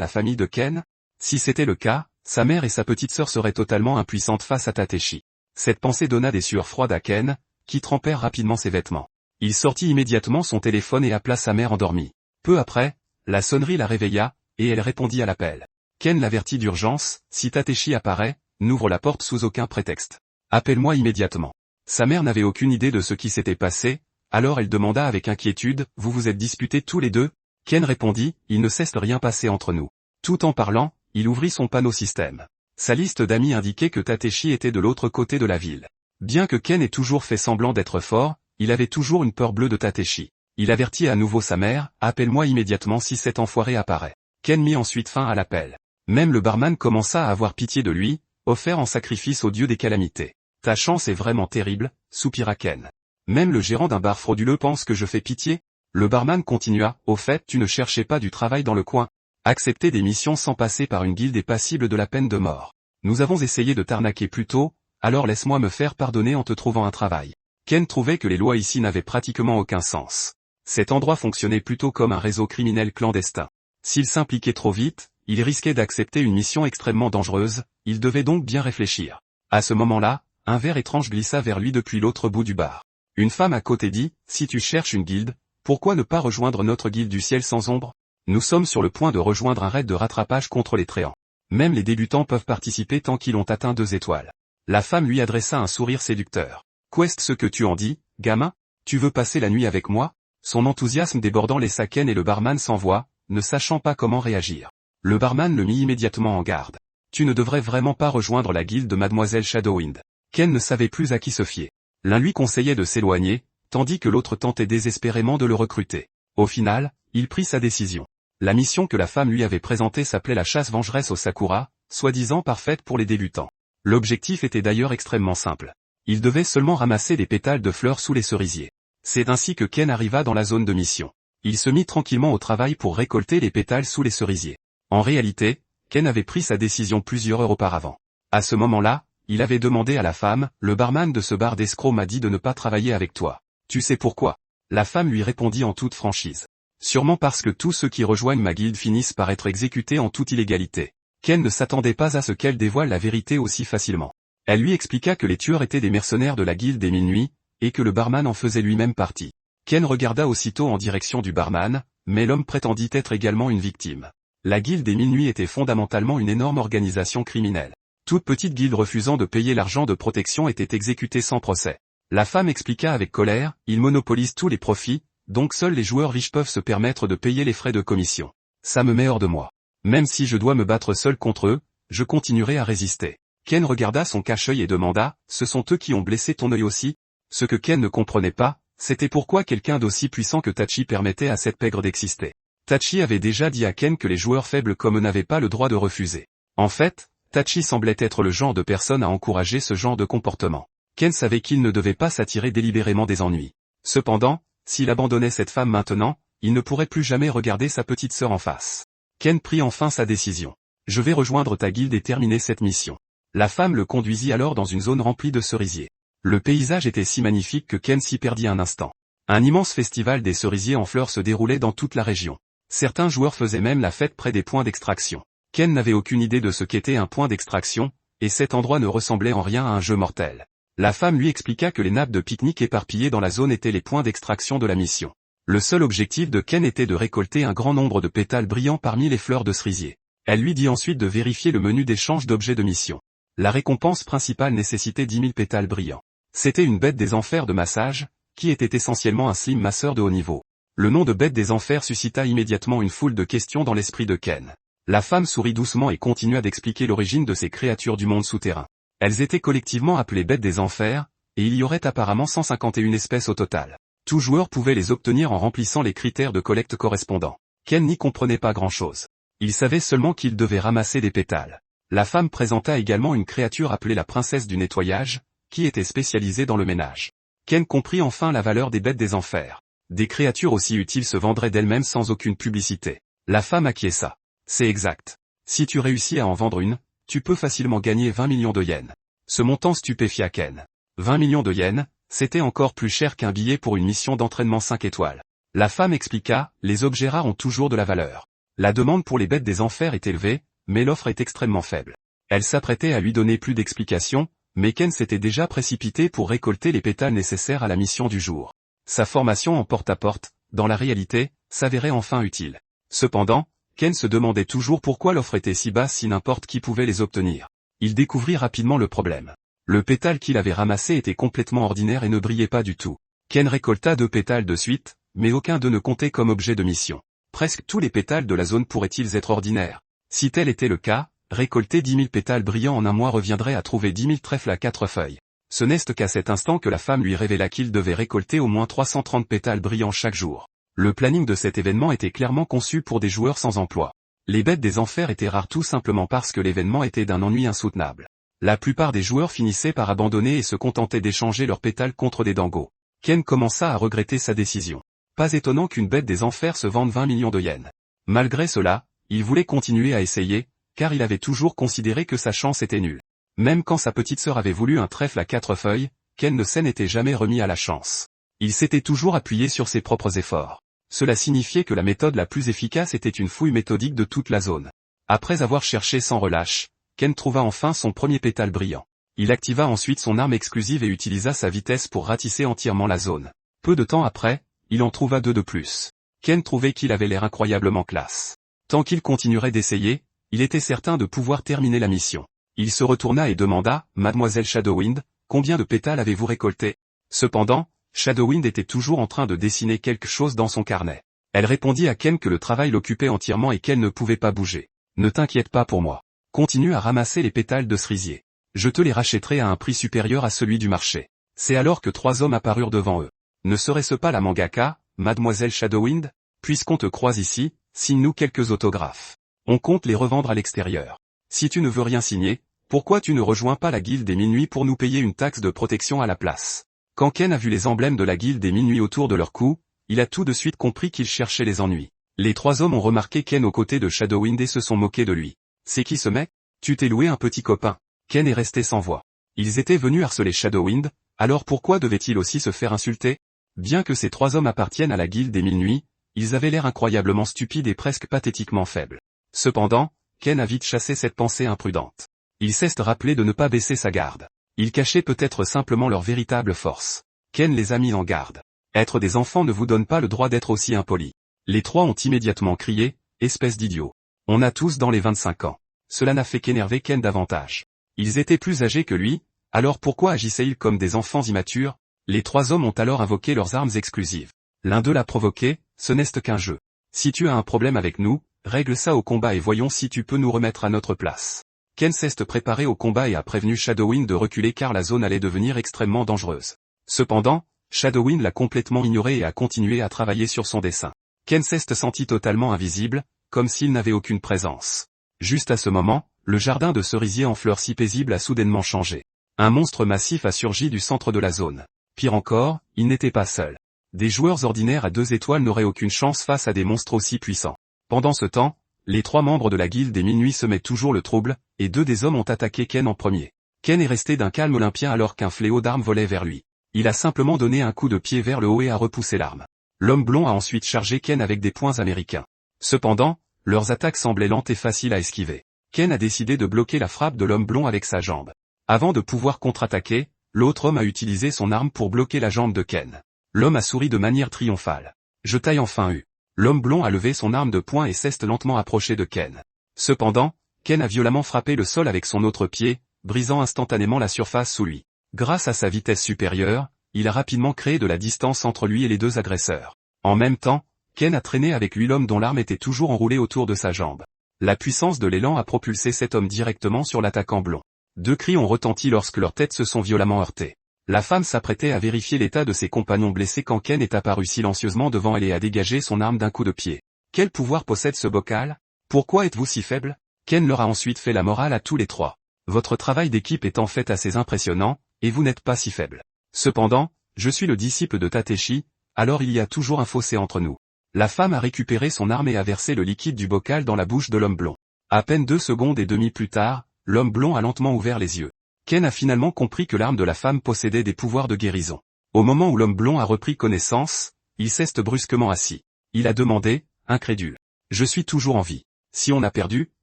la famille de Ken? Si c'était le cas, sa mère et sa petite sœur seraient totalement impuissantes face à Tateshi. Cette pensée donna des sueurs froides à Ken, qui trempèrent rapidement ses vêtements. Il sortit immédiatement son téléphone et appela sa mère endormie. Peu après, la sonnerie la réveilla, et elle répondit à l'appel. Ken l'avertit d'urgence, si Tateshi apparaît, n'ouvre la porte sous aucun prétexte. Appelle-moi immédiatement. Sa mère n'avait aucune idée de ce qui s'était passé, alors elle demanda avec inquiétude, vous vous êtes disputés tous les deux? Ken répondit, il ne cesse de rien passer entre nous. Tout en parlant, il ouvrit son panneau système. Sa liste d'amis indiquait que Tateshi était de l'autre côté de la ville. Bien que Ken ait toujours fait semblant d'être fort, il avait toujours une peur bleue de Tateshi. Il avertit à nouveau sa mère, appelle-moi immédiatement si cet enfoiré apparaît. Ken mit ensuite fin à l'appel. Même le barman commença à avoir pitié de lui, offert en sacrifice au dieu des calamités. Ta chance est vraiment terrible, soupira Ken. Même le gérant d'un bar frauduleux pense que je fais pitié? Le barman continua, au fait tu ne cherchais pas du travail dans le coin. Accepter des missions sans passer par une guilde est passible de la peine de mort. Nous avons essayé de t'arnaquer plus tôt, alors laisse-moi me faire pardonner en te trouvant un travail. Ken trouvait que les lois ici n'avaient pratiquement aucun sens. Cet endroit fonctionnait plutôt comme un réseau criminel clandestin. S'il s'impliquait trop vite, il risquait d'accepter une mission extrêmement dangereuse, il devait donc bien réfléchir. À ce moment-là, un verre étrange glissa vers lui depuis l'autre bout du bar. Une femme à côté dit, si tu cherches une guilde, pourquoi ne pas rejoindre notre guilde du ciel sans ombre? Nous sommes sur le point de rejoindre un raid de rattrapage contre les tréants. Même les débutants peuvent participer tant qu'ils ont atteint 2 étoiles. La femme lui adressa un sourire séducteur. Qu'est-ce que tu en dis, gamin? Tu veux passer la nuit avec moi? Son enthousiasme débordant laissa Ken et le barman sans voix, ne sachant pas comment réagir. Le barman le mit immédiatement en garde. Tu ne devrais vraiment pas rejoindre la guilde de Mademoiselle Shadowwind. Ken ne savait plus à qui se fier. L'un lui conseillait de s'éloigner, tandis que l'autre tentait désespérément de le recruter. Au final, il prit sa décision. La mission que la femme lui avait présentée s'appelait la chasse vengeresse au sakura, soi-disant parfaite pour les débutants. L'objectif était d'ailleurs extrêmement simple. Il devait seulement ramasser des pétales de fleurs sous les cerisiers. C'est ainsi que Ken arriva dans la zone de mission. Il se mit tranquillement au travail pour récolter les pétales sous les cerisiers. En réalité, Ken avait pris sa décision plusieurs heures auparavant. À ce moment-là, il avait demandé à la femme, le barman de ce bar d'escrocs m'a dit de ne pas travailler avec toi. Tu sais pourquoi? La femme lui répondit en toute franchise. Sûrement parce que tous ceux qui rejoignent ma guilde finissent par être exécutés en toute illégalité. Ken ne s'attendait pas à ce qu'elle dévoile la vérité aussi facilement. Elle lui expliqua que les tueurs étaient des mercenaires de la guilde des Mille Nuits, et que le barman en faisait lui-même partie. Ken regarda aussitôt en direction du barman, mais l'homme prétendit être également une victime. La guilde des Mille Nuits était fondamentalement une énorme organisation criminelle. Toute petite guilde refusant de payer l'argent de protection était exécutée sans procès. La femme expliqua avec colère, ils monopolisent tous les profits, donc seuls les joueurs riches peuvent se permettre de payer les frais de commission. Ça me met hors de moi. Même si je dois me battre seul contre eux, je continuerai à résister. Ken regarda son cache-œil et demanda, ce sont eux qui ont blessé ton œil aussi? Ce que Ken ne comprenait pas, c'était pourquoi quelqu'un d'aussi puissant que Tachi permettait à cette pègre d'exister. Tachi avait déjà dit à Ken que les joueurs faibles comme eux n'avaient pas le droit de refuser. En fait, Tachi semblait être le genre de personne à encourager ce genre de comportement. Ken savait qu'il ne devait pas s'attirer délibérément des ennuis. Cependant, s'il abandonnait cette femme maintenant, il ne pourrait plus jamais regarder sa petite sœur en face. Ken prit enfin sa décision. Je vais rejoindre ta guilde et terminer cette mission. La femme le conduisit alors dans une zone remplie de cerisiers. Le paysage était si magnifique que Ken s'y perdit un instant. Un immense festival des cerisiers en fleurs se déroulait dans toute la région. Certains joueurs faisaient même la fête près des points d'extraction. Ken n'avait aucune idée de ce qu'était un point d'extraction, et cet endroit ne ressemblait en rien à un jeu mortel. La femme lui expliqua que les nappes de pique-nique éparpillées dans la zone étaient les points d'extraction de la mission. Le seul objectif de Ken était de récolter un grand nombre de pétales brillants parmi les fleurs de cerisier. Elle lui dit ensuite de vérifier le menu d'échange d'objets de mission. La récompense principale nécessitait 10 000 pétales brillants. C'était une bête des enfers de massage, qui était essentiellement un slim masseur de haut niveau. Le nom de bête des enfers suscita immédiatement une foule de questions dans l'esprit de Ken. La femme sourit doucement et continua d'expliquer l'origine de ces créatures du monde souterrain. Elles étaient collectivement appelées bêtes des enfers, et il y aurait apparemment 151 espèces au total. Tout joueur pouvait les obtenir en remplissant les critères de collecte correspondants. Ken n'y comprenait pas grand-chose. Il savait seulement qu'il devait ramasser des pétales. La femme présenta également une créature appelée la princesse du nettoyage, qui était spécialisée dans le ménage. Ken comprit enfin la valeur des bêtes des enfers. Des créatures aussi utiles se vendraient d'elles-mêmes sans aucune publicité. La femme acquiesça. C'est exact. Si tu réussis à en vendre une, tu peux facilement gagner 20 millions de yens. Ce montant stupéfia Ken. 20 millions de yens, c'était encore plus cher qu'un billet pour une mission d'entraînement 5 étoiles. La femme expliqua, les objets rares ont toujours de la valeur. La demande pour les bêtes des enfers est élevée, mais l'offre est extrêmement faible. Elle s'apprêtait à lui donner plus d'explications, mais Ken s'était déjà précipité pour récolter les pétales nécessaires à la mission du jour. Sa formation en porte-à-porte, dans la réalité, s'avérait enfin utile. Cependant, Ken se demandait toujours pourquoi l'offre était si basse si n'importe qui pouvait les obtenir. Il découvrit rapidement le problème. Le pétale qu'il avait ramassé était complètement ordinaire et ne brillait pas du tout. Ken récolta 2 pétales de suite, mais aucun d'eux ne comptait comme objet de mission. Presque tous les pétales de la zone pourraient-ils être ordinaires? Si tel était le cas, récolter 10 000 pétales brillants en un mois reviendrait à trouver 10 000 trèfles à 4 feuilles. Ce n'est qu'à cet instant que la femme lui révéla qu'il devait récolter au moins 330 pétales brillants chaque jour. Le planning de cet événement était clairement conçu pour des joueurs sans emploi. Les bêtes des enfers étaient rares tout simplement parce que l'événement était d'un ennui insoutenable. La plupart des joueurs finissaient par abandonner et se contentaient d'échanger leurs pétales contre des dangos. Ken commença à regretter sa décision. Pas étonnant qu'une bête des enfers se vende 20 millions de yens. Malgré cela, il voulait continuer à essayer, car il avait toujours considéré que sa chance était nulle. Même quand sa petite sœur avait voulu un trèfle à 4 feuilles, Ken ne s'en était jamais remis à la chance. Il s'était toujours appuyé sur ses propres efforts. Cela signifiait que la méthode la plus efficace était une fouille méthodique de toute la zone. Après avoir cherché sans relâche, Ken trouva enfin son premier pétale brillant. Il activa ensuite son arme exclusive et utilisa sa vitesse pour ratisser entièrement la zone. Peu de temps après, il en trouva 2 de plus. Ken trouvait qu'il avait l'air incroyablement classe. Tant qu'il continuerait d'essayer, il était certain de pouvoir terminer la mission. Il se retourna et demanda, « Mademoiselle Shadowwind, combien de pétales avez-vous récolté ?» Cependant, Shadowwind était toujours en train de dessiner quelque chose dans son carnet. Elle répondit à Ken que le travail l'occupait entièrement et qu'elle ne pouvait pas bouger. « Ne t'inquiète pas pour moi. Continue à ramasser les pétales de cerisier. Je te les rachèterai à un prix supérieur à celui du marché. » C'est alors que 3 hommes apparurent devant eux. « Ne serait-ce pas la mangaka, Mademoiselle Shadowwind? Puisqu'on te croise ici, signe-nous quelques autographes. On compte les revendre à l'extérieur. Si tu ne veux rien signer, pourquoi tu ne rejoins pas la guilde des minuits pour nous payer une taxe de protection à la place ?» Quand Ken a vu les emblèmes de la guilde des minuits autour de leur cou, il a tout de suite compris qu'il cherchait les ennuis. Les 3 hommes ont remarqué Ken aux côtés de Shadowwind et se sont moqués de lui. « C'est qui ce mec? Tu t'es loué un petit copain. » Ken est resté sans voix. Ils étaient venus harceler Shadowwind, alors pourquoi devait-il aussi se faire insulter? Bien que ces 3 hommes appartiennent à la guilde des 1000 nuits, ils avaient l'air incroyablement stupides et presque pathétiquement faibles. Cependant, Ken a vite chassé cette pensée imprudente. Il s'est rappelé de ne pas baisser sa garde. Ils cachaient peut-être simplement leur véritable force. Ken les a mis en garde. Être des enfants ne vous donne pas le droit d'être aussi impoli. Les 3 ont immédiatement crié, « Espèce d'idiot. On a tous dans les 25 ans. » Cela n'a fait qu'énerver Ken davantage. Ils étaient plus âgés que lui, alors pourquoi agissaient-ils comme des enfants immatures? Les 3 hommes ont alors invoqué leurs armes exclusives. L'un d'eux l'a provoqué, ce n'est qu'un jeu. Si tu as un problème avec nous, règle ça au combat et voyons si tu peux nous remettre à notre place. Ken s'est préparé au combat et a prévenu Shadowwind de reculer car la zone allait devenir extrêmement dangereuse. Cependant, Shadowwind l'a complètement ignoré et a continué à travailler sur son dessin. Ken s'est senti totalement invisible, comme s'il n'avait aucune présence. Juste à ce moment, le jardin de cerisier en fleurs si paisible a soudainement changé. Un monstre massif a surgi du centre de la zone. Pire encore, il n'était pas seul. Des joueurs ordinaires à 2 étoiles n'auraient aucune chance face à des monstres aussi puissants. Pendant ce temps, les 3 membres de la guilde des minuits semaient toujours le trouble, et 2 des hommes ont attaqué Ken en premier. Ken est resté d'un calme olympien alors qu'un fléau d'armes volait vers lui. Il a simplement donné un coup de pied vers le haut et a repoussé l'arme. L'homme blond a ensuite chargé Ken avec des poings américains. Cependant, leurs attaques semblaient lentes et faciles à esquiver. Ken a décidé de bloquer la frappe de l'homme blond avec sa jambe. Avant de pouvoir contre-attaquer, l'autre homme a utilisé son arme pour bloquer la jambe de Ken. L'homme a souri de manière triomphale. « Je t'ai enfin eu. » L'homme blond a levé son arme de poing et s'est lentement approché de Ken. Cependant, Ken a violemment frappé le sol avec son autre pied, brisant instantanément la surface sous lui. Grâce à sa vitesse supérieure, il a rapidement créé de la distance entre lui et les 2 agresseurs. En même temps, Ken a traîné avec lui l'homme dont l'arme était toujours enroulée autour de sa jambe. La puissance de l'élan a propulsé cet homme directement sur l'attaquant blond. 2 cris ont retenti lorsque leurs têtes se sont violemment heurtées. La femme s'apprêtait à vérifier l'état de ses compagnons blessés quand Ken est apparu silencieusement devant elle et a dégagé son arme d'un coup de pied. Quel pouvoir possède ce bocal? Pourquoi êtes-vous si faible? Ken leur a ensuite fait la morale à tous les 3. Votre travail d'équipe est en fait assez impressionnant, et vous n'êtes pas si faible. Cependant, je suis le disciple de Tateshi, alors il y a toujours un fossé entre nous. La femme a récupéré son arme et a versé le liquide du bocal dans la bouche de l'homme blond. À peine 2 secondes et demie plus tard, l'homme blond a lentement ouvert les yeux. Ken a finalement compris que l'arme de la femme possédait des pouvoirs de guérison. Au moment où l'homme blond a repris connaissance, il s'est brusquement assis. Il a demandé, incrédule. Je suis toujours en vie. Si on a perdu,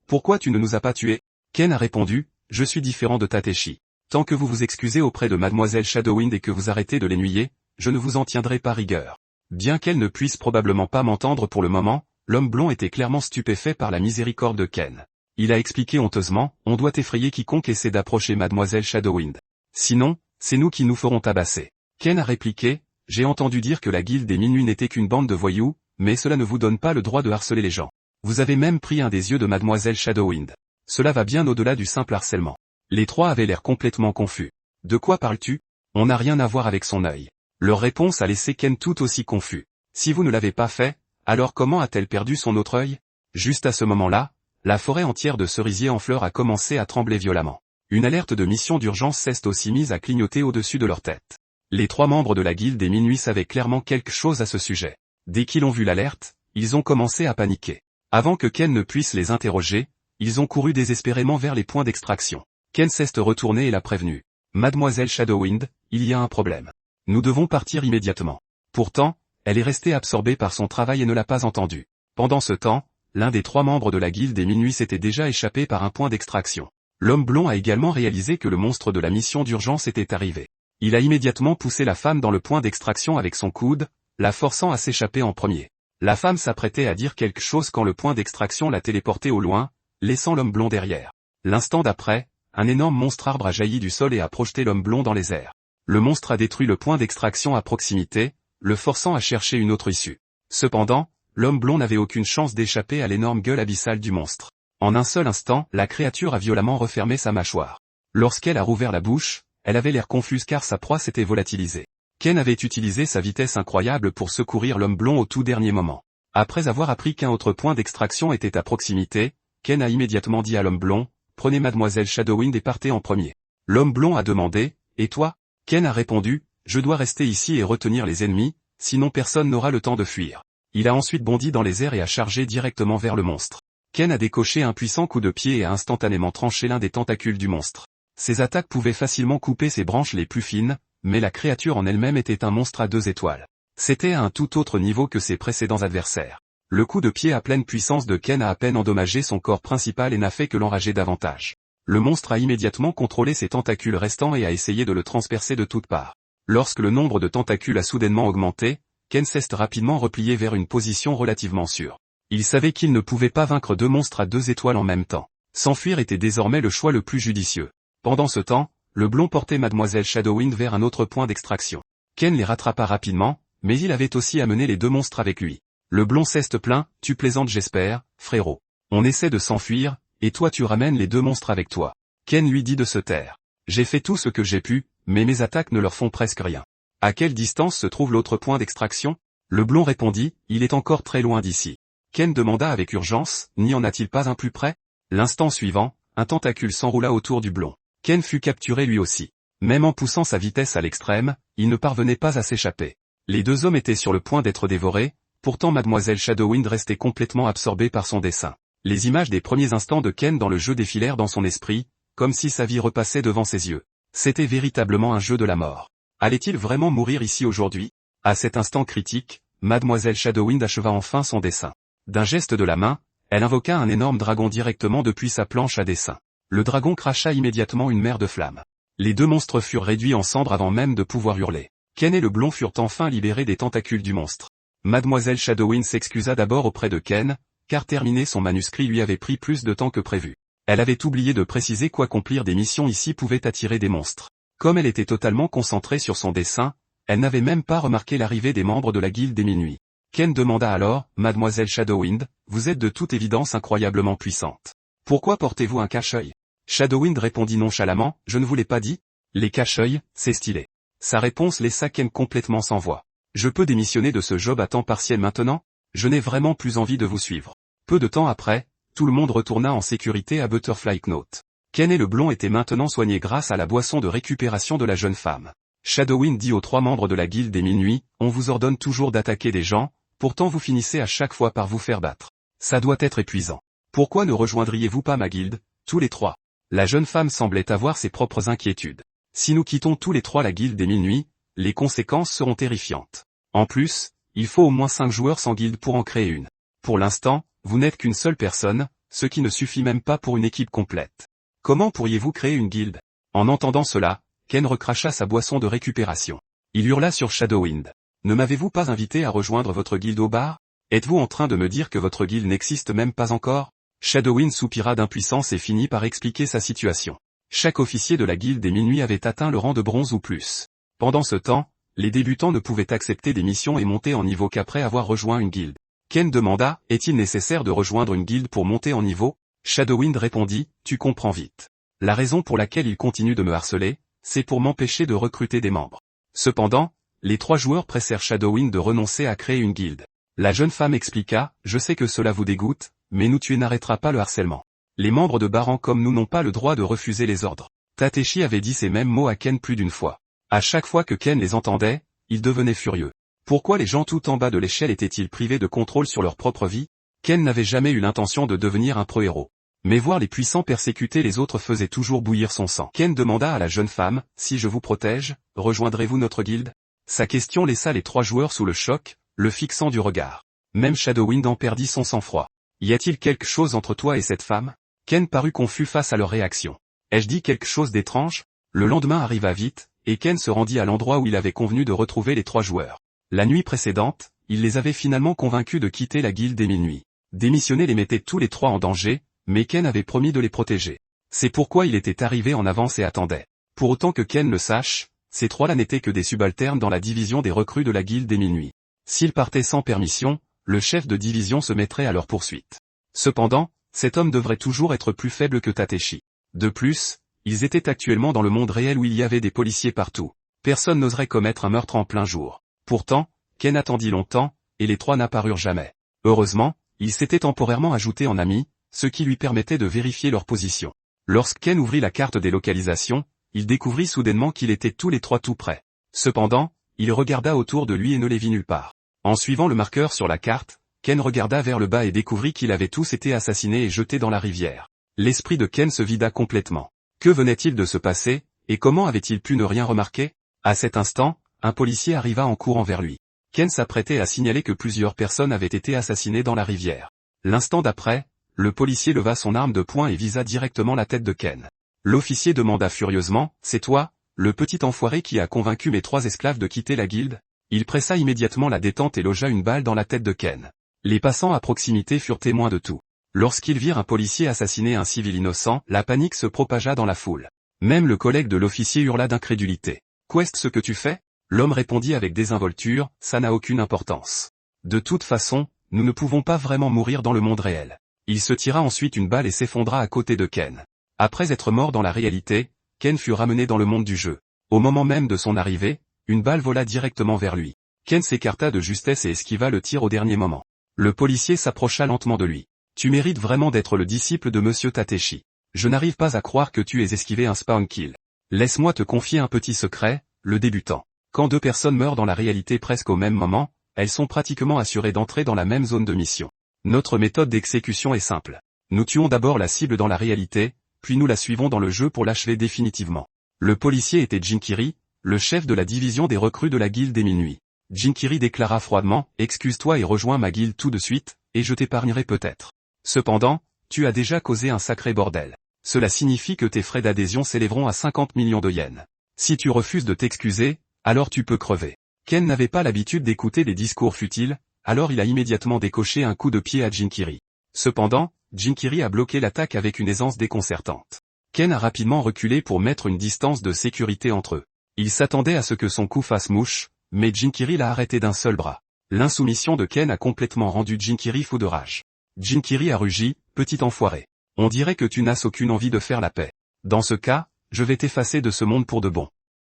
pourquoi tu ne nous as pas tués? Ken a répondu, je suis différent de Tateshi. Tant que vous vous excusez auprès de Mademoiselle Shadowwind et que vous arrêtez de l'ennuyer, je ne vous en tiendrai pas rigueur. Bien qu'elle ne puisse probablement pas m'entendre pour le moment, l'homme blond était clairement stupéfait par la miséricorde de Ken. Il a expliqué honteusement, on doit effrayer quiconque essaie d'approcher Mademoiselle Shadowwind. Sinon, c'est nous qui nous ferons tabasser. Ken a répliqué, j'ai entendu dire que la guilde des minuit n'était qu'une bande de voyous, mais cela ne vous donne pas le droit de harceler les gens. Vous avez même pris un des yeux de Mademoiselle Shadowwind. Cela va bien au-delà du simple harcèlement. Les trois avaient l'air complètement confus. De quoi parles-tu? On n'a rien à voir avec son œil. Leur réponse a laissé Ken tout aussi confus. Si vous ne l'avez pas fait, alors comment a-t-elle perdu son autre œil? Juste à ce moment-là, la forêt entière de cerisiers en fleurs a commencé à trembler violemment. Une alerte de mission d'urgence s'est aussi mise à clignoter au-dessus de leur tête. Les trois membres de la guilde des minuit savaient clairement quelque chose à ce sujet. Dès qu'ils ont vu l'alerte, ils ont commencé à paniquer. Avant que Ken ne puisse les interroger, ils ont couru désespérément vers les points d'extraction. Ken s'est retourné et l'a prévenu. Mademoiselle Shadowwind, il y a un problème. Nous devons partir immédiatement. Pourtant, elle est restée absorbée par son travail et ne l'a pas entendu. Pendant ce temps, l'un des trois membres de la guilde des minuit s'était déjà échappé par un point d'extraction. L'homme blond a également réalisé que le monstre de la mission d'urgence était arrivé. Il a immédiatement poussé la femme dans le point d'extraction avec son coude, la forçant à s'échapper en premier. La femme s'apprêtait à dire quelque chose quand le point d'extraction l'a téléporté au loin, laissant l'homme blond derrière. L'instant d'après, un énorme monstre arbre a jailli du sol et a projeté l'homme blond dans les airs. Le monstre a détruit le point d'extraction à proximité, le forçant à chercher une autre issue. Cependant, l'homme blond n'avait aucune chance d'échapper à l'énorme gueule abyssale du monstre. En un seul instant, la créature a violemment refermé sa mâchoire. Lorsqu'elle a rouvert la bouche, elle avait l'air confuse car sa proie s'était volatilisée. Ken avait utilisé sa vitesse incroyable pour secourir l'homme blond au tout dernier moment. Après avoir appris qu'un autre point d'extraction était à proximité, Ken a immédiatement dit à l'homme blond, prenez Mademoiselle Shadowwind et partez en premier. L'homme blond a demandé, et toi? Ken a répondu, je dois rester ici et retenir les ennemis, sinon personne n'aura le temps de fuir. Il a ensuite bondi dans les airs et a chargé directement vers le monstre. Ken a décoché un puissant coup de pied et a instantanément tranché l'un des tentacules du monstre. Ses attaques pouvaient facilement couper ses branches les plus fines, mais la créature en elle-même était un monstre à 2 étoiles. C'était à un tout autre niveau que ses précédents adversaires. Le coup de pied à pleine puissance de Ken a à peine endommagé son corps principal et n'a fait que l'enrager davantage. Le monstre a immédiatement contrôlé ses tentacules restants et a essayé de le transpercer de toutes parts. Lorsque le nombre de tentacules a soudainement augmenté, Ken s'est rapidement replié vers une position relativement sûre. Il savait qu'il ne pouvait pas vaincre 2 monstres à 2 étoiles en même temps. S'enfuir était désormais le choix le plus judicieux. Pendant ce temps, le blond portait Mademoiselle Shadowwind vers un autre point d'extraction. Ken les rattrapa rapidement, mais il avait aussi amené les 2 monstres avec lui. Le blond s'est plaint, tu plaisantes j'espère, frérot. On essaie de s'enfuir, et toi tu ramènes les 2 monstres avec toi. Ken lui dit de se taire. J'ai fait tout ce que j'ai pu, mais mes attaques ne leur font presque rien. À quelle distance se trouve l'autre point d'extraction? Le blond répondit, il est encore très loin d'ici. Ken demanda avec urgence, n'y en a-t-il pas un plus près? L'instant suivant, un tentacule s'enroula autour du blond. Ken fut capturé lui aussi. Même en poussant sa vitesse à l'extrême, il ne parvenait pas à s'échapper. Les 2 hommes étaient sur le point d'être dévorés, pourtant Mademoiselle Shadowwind restait complètement absorbée par son dessin. Les images des premiers instants de Ken dans le jeu défilèrent dans son esprit, comme si sa vie repassait devant ses yeux. C'était véritablement un jeu de la mort. Allait-il vraiment mourir ici aujourd'hui? À cet instant critique, Mademoiselle Shadowwind acheva enfin son dessin. D'un geste de la main, elle invoqua un énorme dragon directement depuis sa planche à dessin. Le dragon cracha immédiatement une mer de flammes. Les 2 monstres furent réduits en cendres avant même de pouvoir hurler. Ken et le blond furent enfin libérés des tentacules du monstre. Mademoiselle Shadowwind s'excusa d'abord auprès de Ken, car terminer son manuscrit lui avait pris plus de temps que prévu. Elle avait oublié de préciser qu'accomplir des missions ici pouvait attirer des monstres. Comme elle était totalement concentrée sur son dessin, elle n'avait même pas remarqué l'arrivée des membres de la guilde des minuit. Ken demanda alors, Mademoiselle Shadowwind, vous êtes de toute évidence incroyablement puissante. Pourquoi portez-vous un cache-œil? Shadowwind répondit nonchalamment, je ne vous l'ai pas dit? Les cache-œils, c'est stylé. Sa réponse laissa Ken complètement sans voix. Je peux démissionner de ce job à temps partiel maintenant? Je n'ai vraiment plus envie de vous suivre. Peu de temps après, tout le monde retourna en sécurité à Butterfly Knot. Ken et le blond étaient maintenant soignés grâce à la boisson de récupération de la jeune femme. Shadowwind dit aux 3 membres de la guilde des minuit, on vous ordonne toujours d'attaquer des gens, pourtant vous finissez à chaque fois par vous faire battre. Ça doit être épuisant. Pourquoi ne rejoindriez-vous pas ma guilde, tous les 3? La jeune femme semblait avoir ses propres inquiétudes. Si nous quittons tous les trois la guilde des 1000 nuits, les conséquences seront terrifiantes. En plus, il faut au moins 5 joueurs sans guilde pour en créer une. Pour l'instant, vous n'êtes qu'une seule personne, ce qui ne suffit même pas pour une équipe complète. Comment pourriez-vous créer une guilde? En entendant cela, Ken recracha sa boisson de récupération. Il hurla sur Shadowwind. Ne m'avez-vous pas invité à rejoindre votre guilde au bar? Êtes-vous en train de me dire que votre guilde n'existe même pas encore? Shadowwind soupira d'impuissance et finit par expliquer sa situation. Chaque officier de la guilde des 1000 nuits avait atteint le rang de bronze ou plus. Pendant ce temps, les débutants ne pouvaient accepter des missions et monter en niveau qu'après avoir rejoint une guilde. Ken demanda, est-il nécessaire de rejoindre une guilde pour monter en niveau? Shadowwind répondit, tu comprends vite. La raison pour laquelle il continue de me harceler, c'est pour m'empêcher de recruter des membres. Cependant, les 3 joueurs pressèrent Shadowwind de renoncer à créer une guilde. La jeune femme expliqua, je sais que cela vous dégoûte, mais nous tu n'arrêteras pas le harcèlement. Les membres de Baran comme nous n'ont pas le droit de refuser les ordres. Tateshi avait dit ces mêmes mots à Ken plus d'une fois. À chaque fois que Ken les entendait, il devenait furieux. Pourquoi les gens tout en bas de l'échelle étaient-ils privés de contrôle sur leur propre vie? Ken n'avait jamais eu l'intention de devenir un pro-héros. Mais voir les puissants persécuter les autres faisait toujours bouillir son sang. Ken demanda à la jeune femme, si je vous protège, rejoindrez-vous notre guilde? Sa question laissa les 3 joueurs sous le choc, le fixant du regard. Même Shadowwind en perdit son sang-froid. Y a-t-il quelque chose entre toi et cette femme? Ken parut confus face à leur réaction. Ai-je dit quelque chose d'étrange? Le lendemain arriva vite, et Ken se rendit à l'endroit où il avait convenu de retrouver les 3 joueurs. La nuit précédente, il les avait finalement convaincus de quitter la guilde des 1000 nuits. Démissionner les mettait tous les 3 en danger, mais Ken avait promis de les protéger. C'est pourquoi il était arrivé en avance et attendait. Pour autant que Ken le sache, ces 3-là n'étaient que des subalternes dans la division des recrues de la guilde des 1000 nuits. S'ils partaient sans permission, le chef de division se mettrait à leur poursuite. Cependant, cet homme devrait toujours être plus faible que Tateshi. De plus, ils étaient actuellement dans le monde réel où il y avait des policiers partout. Personne n'oserait commettre un meurtre en plein jour. Pourtant, Ken attendit longtemps, et les 3 n'apparurent jamais. Heureusement, il s'était temporairement ajouté en ami, ce qui lui permettait de vérifier leur position. Lorsque Ken ouvrit la carte des localisations, il découvrit soudainement qu'ils étaient tous les 3 tout près. Cependant, il regarda autour de lui et ne les vit nulle part. En suivant le marqueur sur la carte, Ken regarda vers le bas et découvrit qu'ils avaient tous été assassinés et jetés dans la rivière. L'esprit de Ken se vida complètement. Que venait-il de se passer, et comment avait-il pu ne rien remarquer? À cet instant, un policier arriva en courant vers lui. Ken s'apprêtait à signaler que plusieurs personnes avaient été assassinées dans la rivière. L'instant d'après, le policier leva son arme de poing et visa directement la tête de Ken. L'officier demanda furieusement, « C'est toi, le petit enfoiré qui a convaincu mes 3 esclaves de quitter la guilde ?» Il pressa immédiatement la détente et logea une balle dans la tête de Ken. Les passants à proximité furent témoins de tout. Lorsqu'ils virent un policier assassiner un civil innocent, la panique se propagea dans la foule. Même le collègue de l'officier hurla d'incrédulité. « Qu'est-ce que tu fais ?» L'homme répondit avec désinvolture, « Ça n'a aucune importance. De toute façon, nous ne pouvons pas vraiment mourir dans le monde réel. » Il se tira ensuite une balle et s'effondra à côté de Ken. Après être mort dans la réalité, Ken fut ramené dans le monde du jeu. Au moment même de son arrivée, une balle vola directement vers lui. Ken s'écarta de justesse et esquiva le tir au dernier moment. Le policier s'approcha lentement de lui. « Tu mérites vraiment d'être le disciple de Monsieur Tateshi. Je n'arrive pas à croire que tu aies esquivé un spawn kill. Laisse-moi te confier un petit secret, le débutant. Quand 2 personnes meurent dans la réalité presque au même moment, elles sont pratiquement assurées d'entrer dans la même zone de mission. Notre méthode d'exécution est simple. Nous tuons d'abord la cible dans la réalité, puis nous la suivons dans le jeu pour l'achever définitivement. » Le policier était Jinkiri, le chef de la division des recrues de la guilde des 1000 nuits. Jinkiri déclara froidement, « Excuse-toi et rejoins ma guilde tout de suite, et je t'épargnerai peut-être. Cependant, tu as déjà causé un sacré bordel. Cela signifie que tes frais d'adhésion s'élèveront à 50 millions de yens. Si tu refuses de t'excuser, alors tu peux crever. » Ken n'avait pas l'habitude d'écouter des discours futiles, alors il a immédiatement décoché un coup de pied à Jinkiri. Cependant, Jinkiri a bloqué l'attaque avec une aisance déconcertante. Ken a rapidement reculé pour mettre une distance de sécurité entre eux. Il s'attendait à ce que son coup fasse mouche, mais Jinkiri l'a arrêté d'un seul bras. L'insoumission de Ken a complètement rendu Jinkiri fou de rage. Jinkiri a rugi, « Petit enfoiré. On dirait que tu n'as aucune envie de faire la paix. Dans ce cas, je vais t'effacer de ce monde pour de bon. »